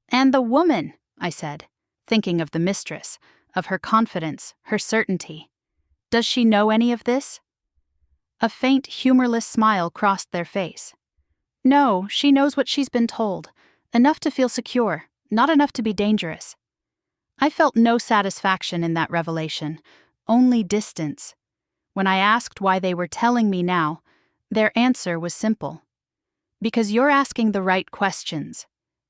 "And the woman," I said, thinking of the mistress, of her confidence, her certainty. "Does she know any of this?" A faint, humorless smile crossed their face. "No, she knows what she's been told. Enough to feel secure, not enough to be dangerous." I felt no satisfaction in that revelation, only distance. When I asked why they were telling me now, their answer was simple. "Because you're asking the right questions.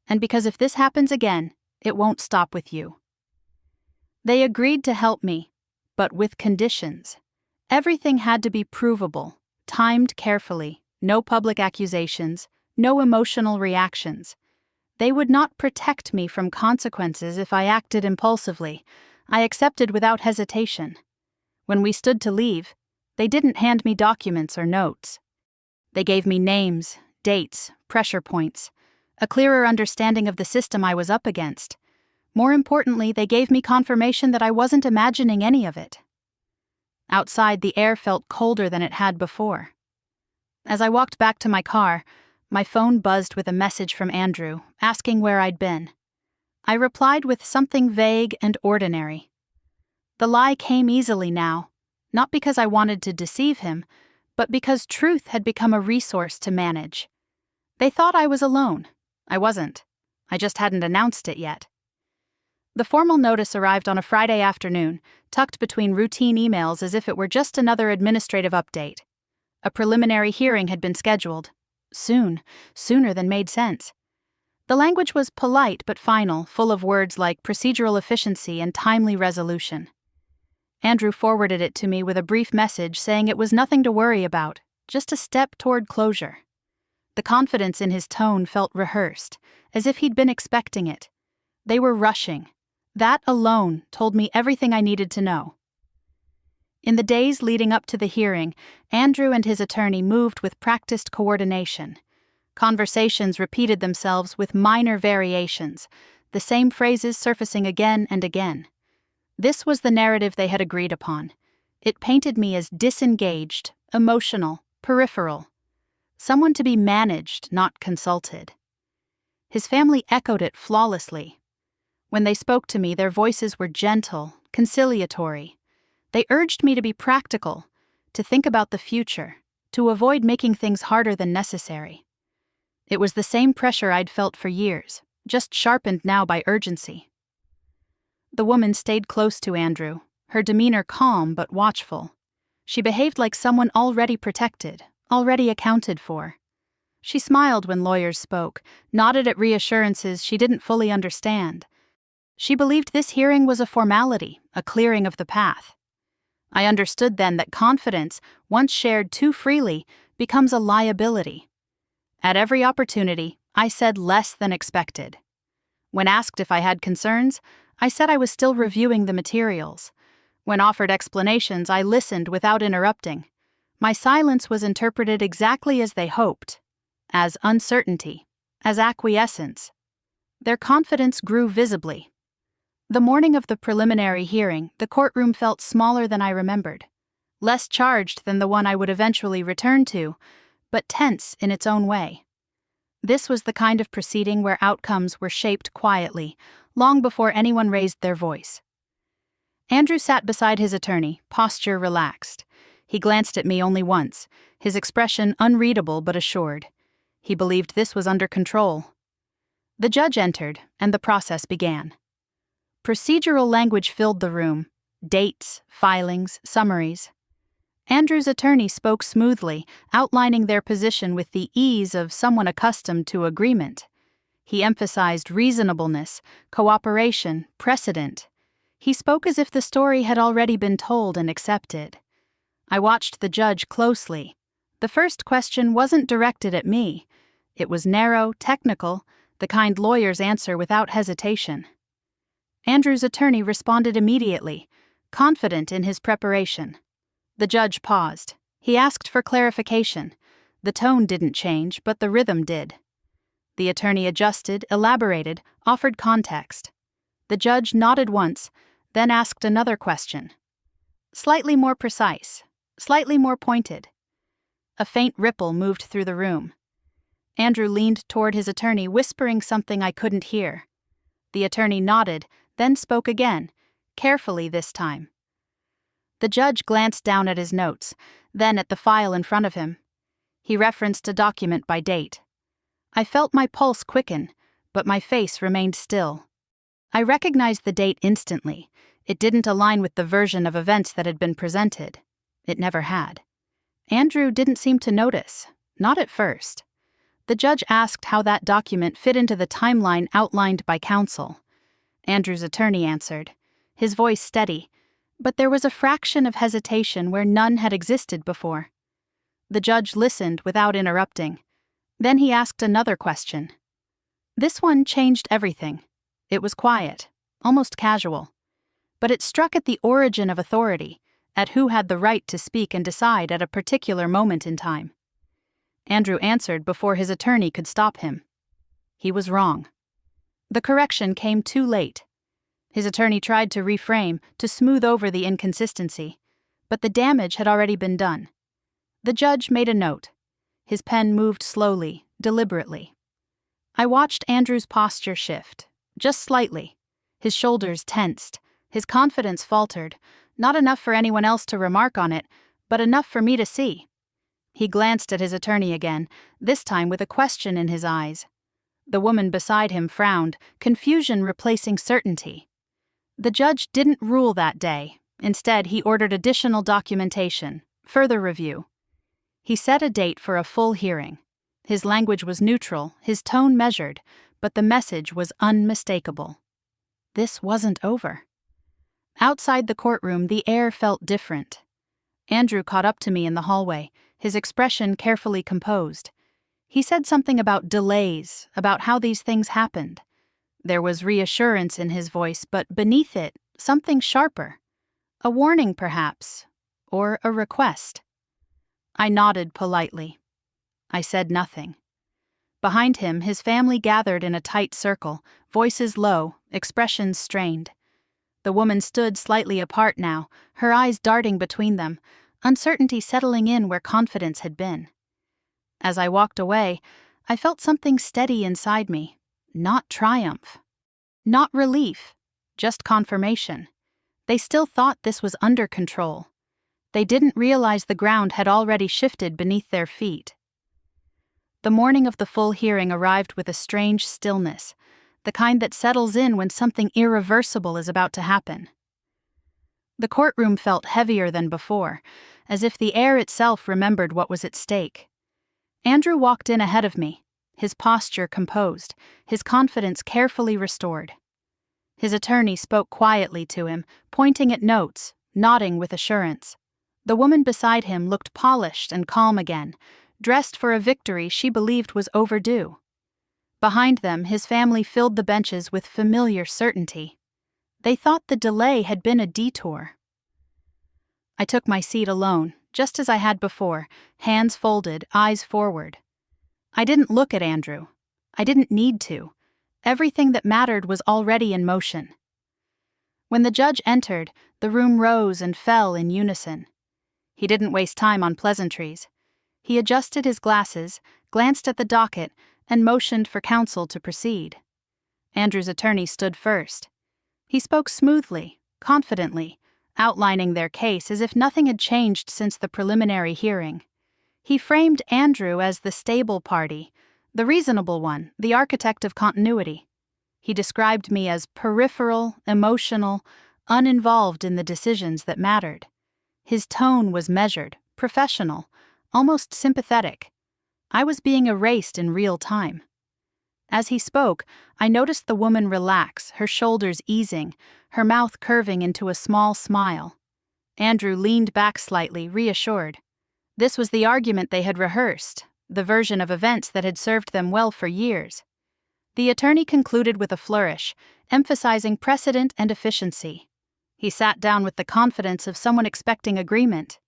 And because if this happens again, it won't stop with you." They agreed to help me, but with conditions. Everything had to be provable, timed carefully, no public accusations, no emotional reactions. They would not protect me from consequences if I acted impulsively. I accepted without hesitation. When we stood to leave, they didn't hand me documents or notes. They gave me names, dates, pressure points, a clearer understanding of the system I was up against. More importantly, they gave me confirmation that I wasn't imagining any of it. Outside, the air felt colder than it had before. As I walked back to my car, my phone buzzed with a message from Andrew, asking where I'd been. I replied with something vague and ordinary. The lie came easily now, not because I wanted to deceive him, but because truth had become a resource to manage. They thought I was alone. I wasn't. I just hadn't announced it yet. The formal notice arrived on a Friday afternoon, tucked between routine emails as if it were just another administrative update. A preliminary hearing had been scheduled. Sooner than made sense. The language was polite but final, full of words like procedural efficiency and timely resolution. Andrew forwarded it to me with a brief message saying it was nothing to worry about, just a step toward closure. The confidence in his tone felt rehearsed, as if he'd been expecting it. They were rushing. That alone told me everything I needed to know. In the days leading up to the hearing, Andrew and his attorney moved with practiced coordination. Conversations repeated themselves with minor variations, the same phrases surfacing again and again. This was the narrative they had agreed upon. It painted me as disengaged, emotional, peripheral. Someone to be managed, not consulted. His family echoed it flawlessly. When they spoke to me, their voices were gentle, conciliatory. They urged me to be practical, to think about the future, to avoid making things harder than necessary. It was the same pressure I'd felt for years, just sharpened now by urgency. The woman stayed close to Andrew, her demeanor calm but watchful. She behaved like someone already protected, already accounted for. She smiled when lawyers spoke, nodded at reassurances she didn't fully understand. She believed this hearing was a formality, a clearing of the path. I understood then that confidence, once shared too freely, becomes a liability. At every opportunity, I said less than expected. When asked if I had concerns, I said I was still reviewing the materials. When offered explanations, I listened without interrupting. My silence was interpreted exactly as they hoped, as uncertainty, as acquiescence. Their confidence grew visibly. The morning of the preliminary hearing, the courtroom felt smaller than I remembered, less charged than the one I would eventually return to, but tense in its own way. This was the kind of proceeding where outcomes were shaped quietly, long before anyone raised their voice. Andrew sat beside his attorney, posture relaxed. He glanced at me only once, his expression unreadable but assured. He believed this was under control. The judge entered, and the process began. Procedural language filled the room: dates, filings, summaries. Andrew's attorney spoke smoothly, outlining their position with the ease of someone accustomed to agreement. He emphasized reasonableness, cooperation, precedent. He spoke as if the story had already been told and accepted. I watched the judge closely. The first question wasn't directed at me. It was narrow, technical, the kind lawyers answer without hesitation. Andrew's attorney responded immediately, confident in his preparation. The judge paused. He asked for clarification. The tone didn't change, but the rhythm did. The attorney adjusted, elaborated, offered context. The judge nodded once, then asked another question. Slightly more precise, slightly more pointed. A faint ripple moved through the room. Andrew leaned toward his attorney, whispering something I couldn't hear. The attorney nodded, then spoke again, carefully this time. The judge glanced down at his notes, then at the file in front of him. He referenced a document by date. I felt my pulse quicken, but my face remained still. I recognized the date instantly. It didn't align with the version of events that had been presented. It never had. Andrew didn't seem to notice, not at first. The judge asked how that document fit into the timeline outlined by counsel. Andrew's attorney answered, his voice steady, but there was a fraction of hesitation where none had existed before. The judge listened without interrupting. Then he asked another question. This one changed everything. It was quiet, almost casual. But it struck at the origin of authority, at who had the right to speak and decide at a particular moment in time. Andrew answered before his attorney could stop him. He was wrong. The correction came too late. His attorney tried to reframe, to smooth over the inconsistency, but the damage had already been done. The judge made a note. His pen moved slowly, deliberately. I watched Andrew's posture shift, just slightly. His shoulders tensed, his confidence faltered, not enough for anyone else to remark on it, but enough for me to see. He glanced at his attorney again, this time with a question in his eyes. The woman beside him frowned, confusion replacing certainty. The judge didn't rule that day. Instead, he ordered additional documentation, further review. He set a date for a full hearing. His language was neutral, his tone measured, but the message was unmistakable. This wasn't over. Outside the courtroom, the air felt different. Andrew caught up to me in the hallway, his expression carefully composed. He said something about delays, about how these things happened. There was reassurance in his voice, but beneath it, something sharper. A warning, perhaps, or a request. I nodded politely. I said nothing. Behind him, his family gathered in a tight circle, voices low, expressions strained. The woman stood slightly apart now, her eyes darting between them, uncertainty settling in where confidence had been. As I walked away, I felt something steady inside me. Not triumph. Not relief. Just confirmation. They still thought this was under control. They didn't realize the ground had already shifted beneath their feet. The morning of the full hearing arrived with a strange stillness, the kind that settles in when something irreversible is about to happen. The courtroom felt heavier than before, as if the air itself remembered what was at stake. Andrew walked in ahead of me, his posture composed, his confidence carefully restored. His attorney spoke quietly to him, pointing at notes, nodding with assurance. The woman beside him looked polished and calm again, dressed for a victory she believed was overdue. Behind them, his family filled the benches with familiar certainty. They thought the delay had been a detour. I took my seat alone, just as I had before, hands folded, eyes forward. I didn't look at Andrew. I didn't need to. Everything that mattered was already in motion. When the judge entered, the room rose and fell in unison. He didn't waste time on pleasantries. He adjusted his glasses, glanced at the docket, and motioned for counsel to proceed. Andrew's attorney stood first. He spoke smoothly, confidently, outlining their case as if nothing had changed since the preliminary hearing. He framed Andrew as the stable party, the reasonable one, the architect of continuity. He described me as peripheral, emotional, uninvolved in the decisions that mattered. His tone was measured, professional, almost sympathetic. I was being erased in real time. As he spoke, I noticed the woman relax, her shoulders easing, her mouth curving into a small smile. Andrew leaned back slightly, reassured. This was the argument they had rehearsed, the version of events that had served them well for years. The attorney concluded with a flourish, emphasizing precedent and efficiency. He sat down with the confidence of someone expecting agreement.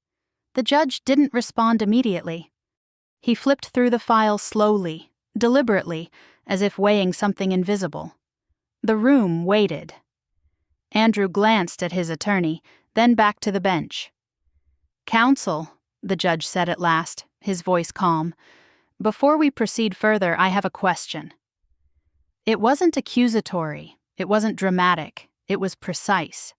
The judge didn't respond immediately. He flipped through the file slowly, deliberately, as if weighing something invisible. The room waited. Andrew glanced at his attorney, then back to the bench. "Counsel," the judge said at last, his voice calm, "before we proceed further, I have a question." It wasn't accusatory, it wasn't dramatic, it was precise.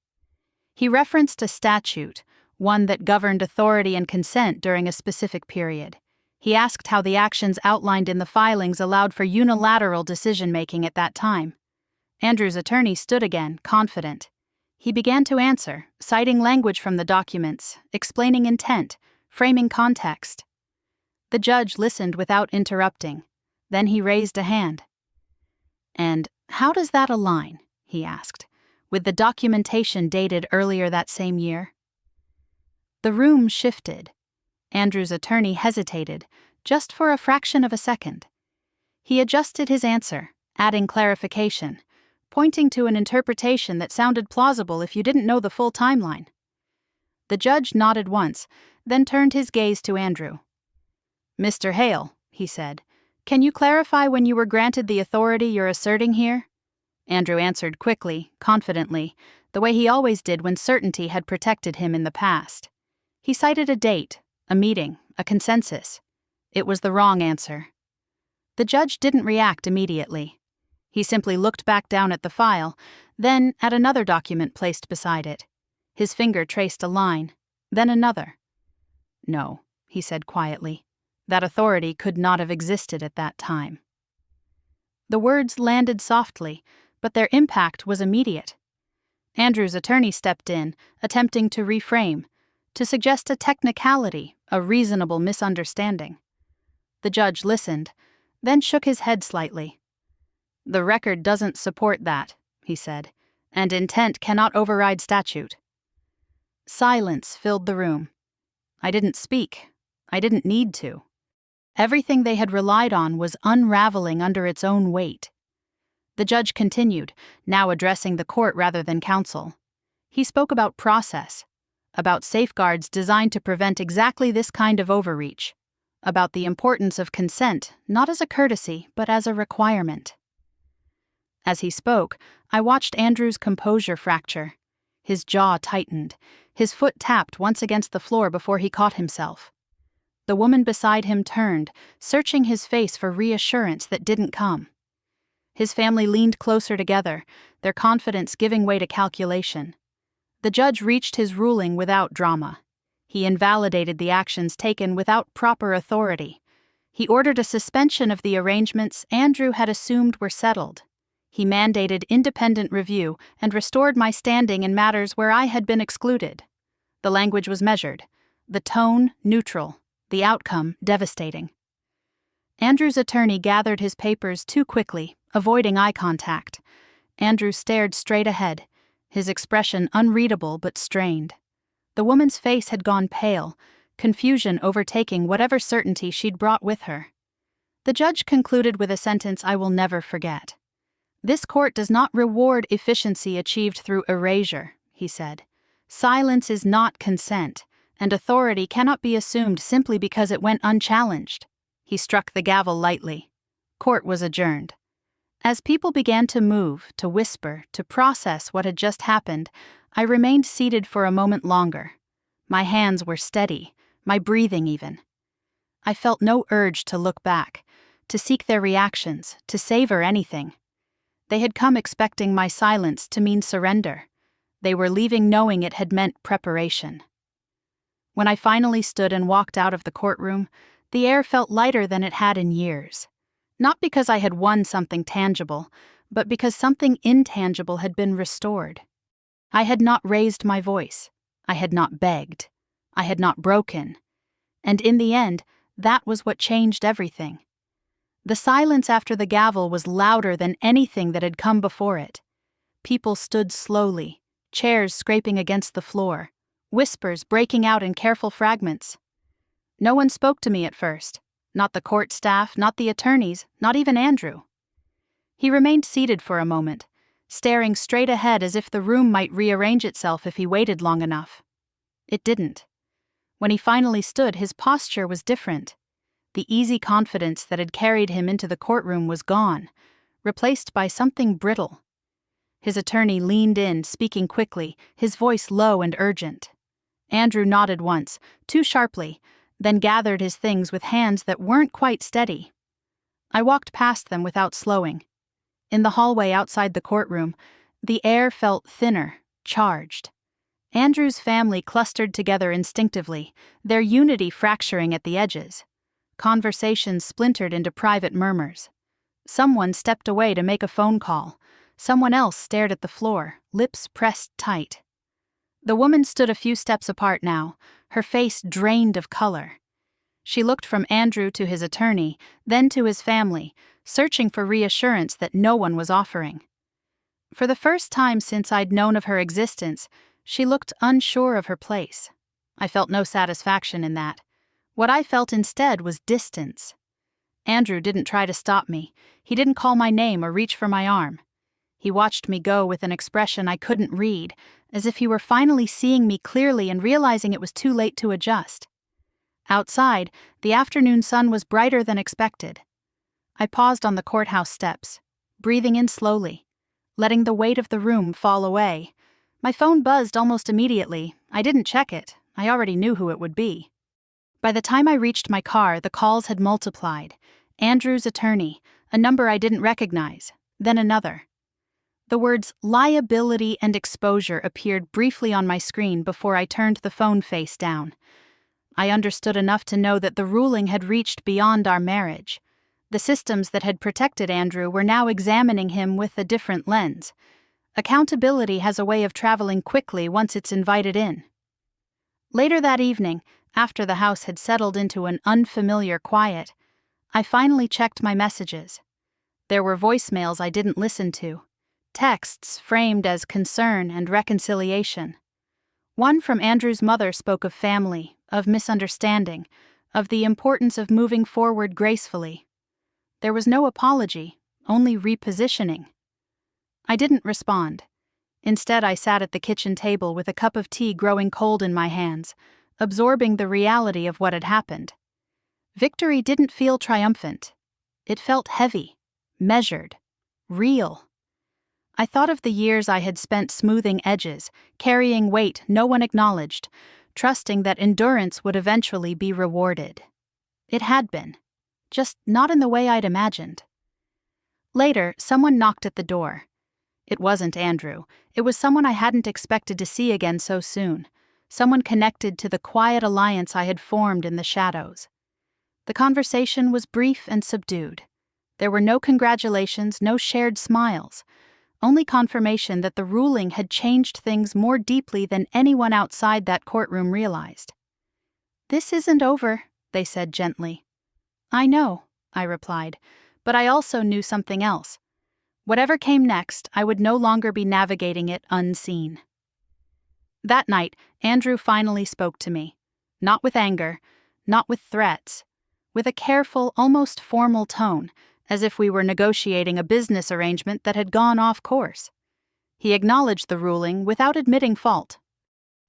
He referenced a statute, one that governed authority and consent during a specific period. He asked how the actions outlined in the filings allowed for unilateral decision-making at that time. Andrew's attorney stood again, confident. He began to answer, citing language from the documents, explaining intent, framing context. The judge listened without interrupting. Then he raised a hand. "And how does that align," he asked, "with the documentation dated earlier that same year?" The room shifted. Andrew's attorney hesitated, just for a fraction of a second. He adjusted his answer, adding clarification, pointing to an interpretation that sounded plausible if you didn't know the full timeline. The judge nodded once, then turned his gaze to Andrew. "Mr. Hale," he said, "can you clarify when you were granted the authority you're asserting here?" Andrew answered quickly, confidently, the way he always did when certainty had protected him in the past. He cited a date, a meeting, a consensus. It was the wrong answer. The judge didn't react immediately. He simply looked back down at the file, then at another document placed beside it. His finger traced a line, then another. "No," he said quietly. "That authority could not have existed at that time." The words landed softly, but their impact was immediate. Andrew's attorney stepped in, attempting to reframe, to suggest a technicality, a reasonable misunderstanding. The judge listened, then shook his head slightly. "The record doesn't support that," he said, "and intent cannot override statute." Silence filled the room. I didn't speak. I didn't need to. Everything they had relied on was unraveling under its own weight. The judge continued, now addressing the court rather than counsel. He spoke about process, about safeguards designed to prevent exactly this kind of overreach, about the importance of consent, not as a courtesy, but as a requirement. As he spoke, I watched Andrew's composure fracture. His jaw tightened. His foot tapped once against the floor before he caught himself. The woman beside him turned, searching his face for reassurance that didn't come. His family leaned closer together, their confidence giving way to calculation. The judge reached his ruling without drama. He invalidated the actions taken without proper authority. He ordered a suspension of the arrangements Andrew had assumed were settled. He mandated independent review and restored my standing in matters where I had been excluded. The language was measured, the tone neutral, the outcome devastating. Andrew's attorney gathered his papers too quickly, avoiding eye contact. Andrew stared straight ahead, his expression unreadable but strained. The woman's face had gone pale, confusion overtaking whatever certainty she'd brought with her. The judge concluded with a sentence I will never forget. "This court does not reward efficiency achieved through erasure," he said. "Silence is not consent, and authority cannot be assumed simply because it went unchallenged." He struck the gavel lightly. Court was adjourned. As people began to move, to whisper, to process what had just happened, I remained seated for a moment longer. My hands were steady, my breathing even. I felt no urge to look back, to seek their reactions, to savor anything. They had come expecting my silence to mean surrender. They were leaving knowing it had meant preparation. When I finally stood and walked out of the courtroom, the air felt lighter than it had in years. Not because I had won something tangible, but because something intangible had been restored. I had not raised my voice. I had not begged. I had not broken. And in the end, that was what changed everything. The silence after the gavel was louder than anything that had come before it. People stood slowly, chairs scraping against the floor, whispers breaking out in careful fragments. No one spoke to me at first. Not the court staff, not the attorneys, not even Andrew. He remained seated for a moment, staring straight ahead as if the room might rearrange itself if he waited long enough. It didn't. When he finally stood, his posture was different. The easy confidence that had carried him into the courtroom was gone, replaced by something brittle. His attorney leaned in, speaking quickly, his voice low and urgent. Andrew nodded once, too sharply, then gathered his things with hands that weren't quite steady. I walked past them without slowing. In the hallway outside the courtroom, the air felt thinner, charged. Andrew's family clustered together instinctively, their unity fracturing at the edges. Conversations splintered into private murmurs. Someone stepped away to make a phone call. Someone else stared at the floor, lips pressed tight. The woman stood a few steps apart now, her face drained of color. She looked from Andrew to his attorney, then to his family, searching for reassurance that no one was offering. For the first time since I'd known of her existence, she looked unsure of her place. I felt no satisfaction in that. What I felt instead was distance. Andrew didn't try to stop me. He didn't call my name or reach for my arm. He watched me go with an expression I couldn't read, as if he were finally seeing me clearly and realizing it was too late to adjust. Outside, the afternoon sun was brighter than expected. I paused on the courthouse steps, breathing in slowly, letting the weight of the room fall away. My phone buzzed almost immediately. I didn't check it. I already knew who it would be. By the time I reached my car, the calls had multiplied. Andrew's attorney, a number I didn't recognize, then another. The words liability and exposure appeared briefly on my screen before I turned the phone face down. I understood enough to know that the ruling had reached beyond our marriage. The systems that had protected Andrew were now examining him with a different lens. Accountability has a way of traveling quickly once it's invited in. Later that evening, after the house had settled into an unfamiliar quiet, I finally checked my messages. There were voicemails I didn't listen to, texts framed as concern and reconciliation. One from Andrew's mother spoke of family, of misunderstanding, of the importance of moving forward gracefully. There was no apology, only repositioning. I didn't respond. Instead, I sat at the kitchen table with a cup of tea growing cold in my hands, absorbing the reality of what had happened. Victory didn't feel triumphant. It felt heavy, measured, real. I thought of the years I had spent smoothing edges, carrying weight no one acknowledged, trusting that endurance would eventually be rewarded. It had been, just not in the way I'd imagined. Later, someone knocked at the door. It wasn't Andrew. It was someone I hadn't expected to see again so soon, someone connected to the quiet alliance I had formed in the shadows. The conversation was brief and subdued. There were no congratulations, no shared smiles, only confirmation that the ruling had changed things more deeply than anyone outside that courtroom realized. "This isn't over," they said gently. "I know," I replied, but I also knew something else. Whatever came next, I would no longer be navigating it unseen. That night, Andrew finally spoke to me. Not with anger, not with threats, with a careful, almost formal tone, as if we were negotiating a business arrangement that had gone off course. He acknowledged the ruling without admitting fault.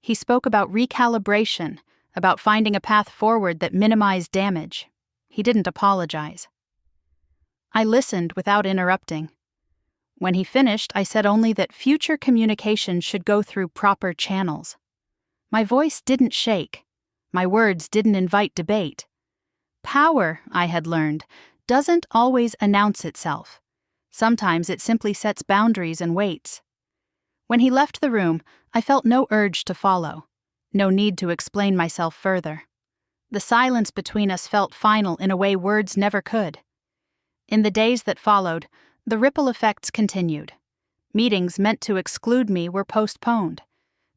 He spoke about recalibration, about finding a path forward that minimized damage. He didn't apologize. I listened without interrupting. When he finished, I said only that future communication should go through proper channels. My voice didn't shake. My words didn't invite debate. Power, I had learned, doesn't always announce itself. Sometimes it simply sets boundaries and waits. When he left the room, I felt no urge to follow, no need to explain myself further. The silence between us felt final in a way words never could. In the days that followed, the ripple effects continued. Meetings meant to exclude me were postponed.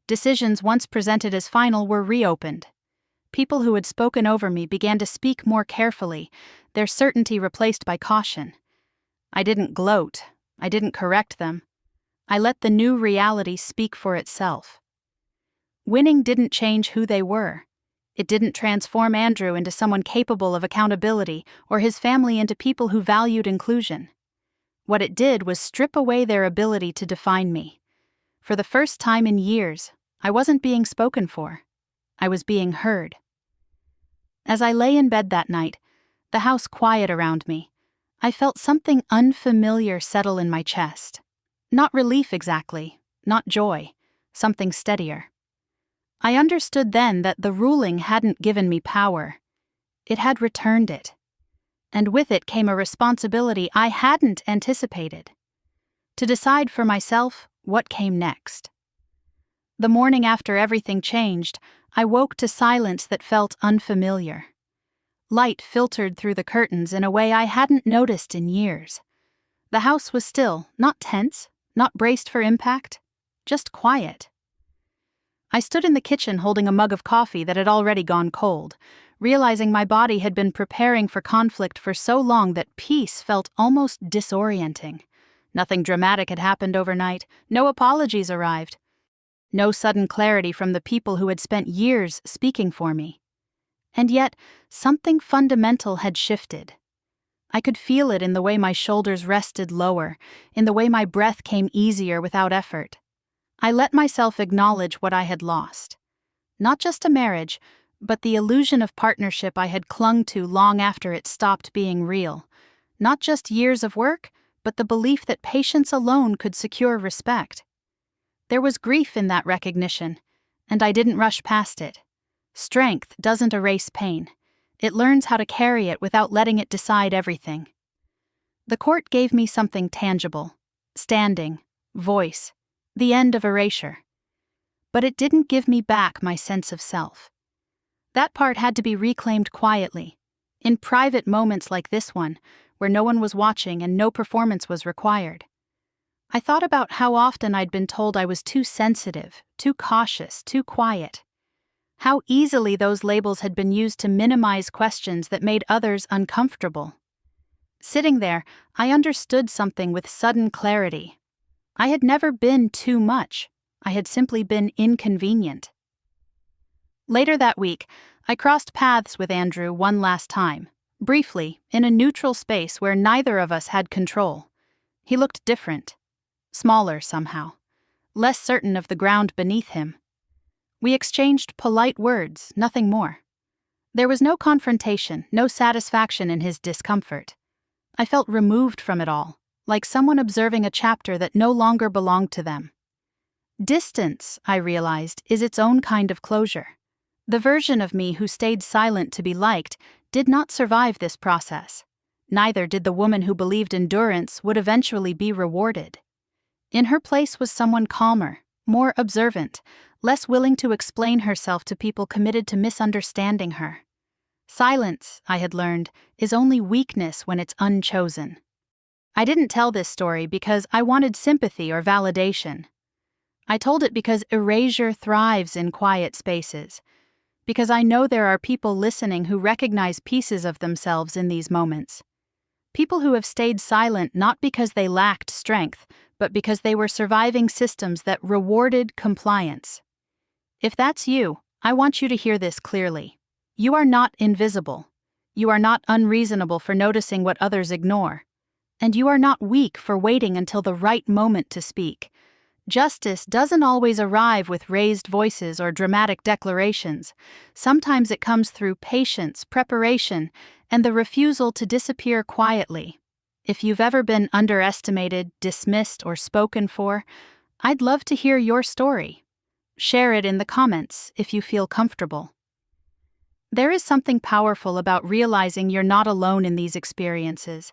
Decisions once presented as final were reopened. People who had spoken over me began to speak more carefully, their certainty replaced by caution. I didn't gloat. I didn't correct them. I let the new reality speak for itself. Winning didn't change who they were. It didn't transform Andrew into someone capable of accountability or his family into people who valued inclusion. What it did was strip away their ability to define me. For the first time in years, I wasn't being spoken for. I was being heard. As I lay in bed that night, the house quiet around me, I felt something unfamiliar settle in my chest. Not relief exactly, not joy, something steadier. I understood then that the ruling hadn't given me power. It had returned it. And with it came a responsibility I hadn't anticipated. To decide for myself what came next. The morning after everything changed, I woke to silence that felt unfamiliar. Light filtered through the curtains in a way I hadn't noticed in years. The house was still, not tense, not braced for impact, just quiet. I stood in the kitchen holding a mug of coffee that had already gone cold, realizing my body had been preparing for conflict for so long that peace felt almost disorienting. Nothing dramatic had happened overnight, no apologies arrived. No sudden clarity from the people who had spent years speaking for me. And yet, something fundamental had shifted. I could feel it in the way my shoulders rested lower, in the way my breath came easier without effort. I let myself acknowledge what I had lost. Not just a marriage, but the illusion of partnership I had clung to long after it stopped being real. Not just years of work, but the belief that patience alone could secure respect. There was grief in that recognition, and I didn't rush past it. Strength doesn't erase pain. It learns how to carry it without letting it decide everything. The court gave me something tangible: standing, voice, the end of erasure. But it didn't give me back my sense of self. That part had to be reclaimed quietly, in private moments like this one, where no one was watching and no performance was required. I thought about how often I'd been told I was too sensitive, too cautious, too quiet. How easily those labels had been used to minimize questions that made others uncomfortable. Sitting there, I understood something with sudden clarity. I had never been too much. I had simply been inconvenient. Later that week, I crossed paths with Andrew one last time, briefly, in a neutral space where neither of us had control. He looked different. Smaller somehow, less certain of the ground beneath him. We exchanged polite words, nothing more. There was no confrontation, no satisfaction in his discomfort. I felt removed from it all, like someone observing a chapter that no longer belonged to them. Distance, I realized, is its own kind of closure. The version of me who stayed silent to be liked did not survive this process. Neither did the woman who believed endurance would eventually be rewarded. In her place was someone calmer, more observant, less willing to explain herself to people committed to misunderstanding her. Silence, I had learned, is only weakness when it's unchosen. I didn't tell this story because I wanted sympathy or validation. I told it because erasure thrives in quiet spaces, because I know there are people listening who recognize pieces of themselves in these moments. People who have stayed silent not because they lacked strength, but because they were surviving systems that rewarded compliance. If that's you, I want you to hear this clearly. You are not invisible. You are not unreasonable for noticing what others ignore. And you are not weak for waiting until the right moment to speak. Justice doesn't always arrive with raised voices or dramatic declarations. Sometimes it comes through patience, preparation, and the refusal to disappear quietly. If you've ever been underestimated, dismissed, or spoken for, I'd love to hear your story. Share it in the comments if you feel comfortable. There is something powerful about realizing you're not alone in these experiences.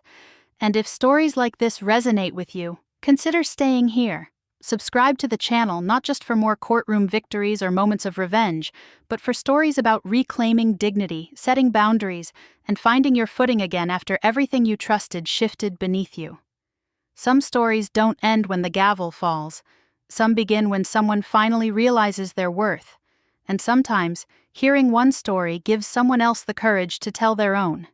And if stories like this resonate with you, consider staying here. Subscribe to the channel not just for more courtroom victories or moments of revenge, but for stories about reclaiming dignity, setting boundaries, and finding your footing again after everything you trusted shifted beneath you. Some stories don't end when the gavel falls. Some begin when someone finally realizes their worth. And sometimes, hearing one story gives someone else the courage to tell their own.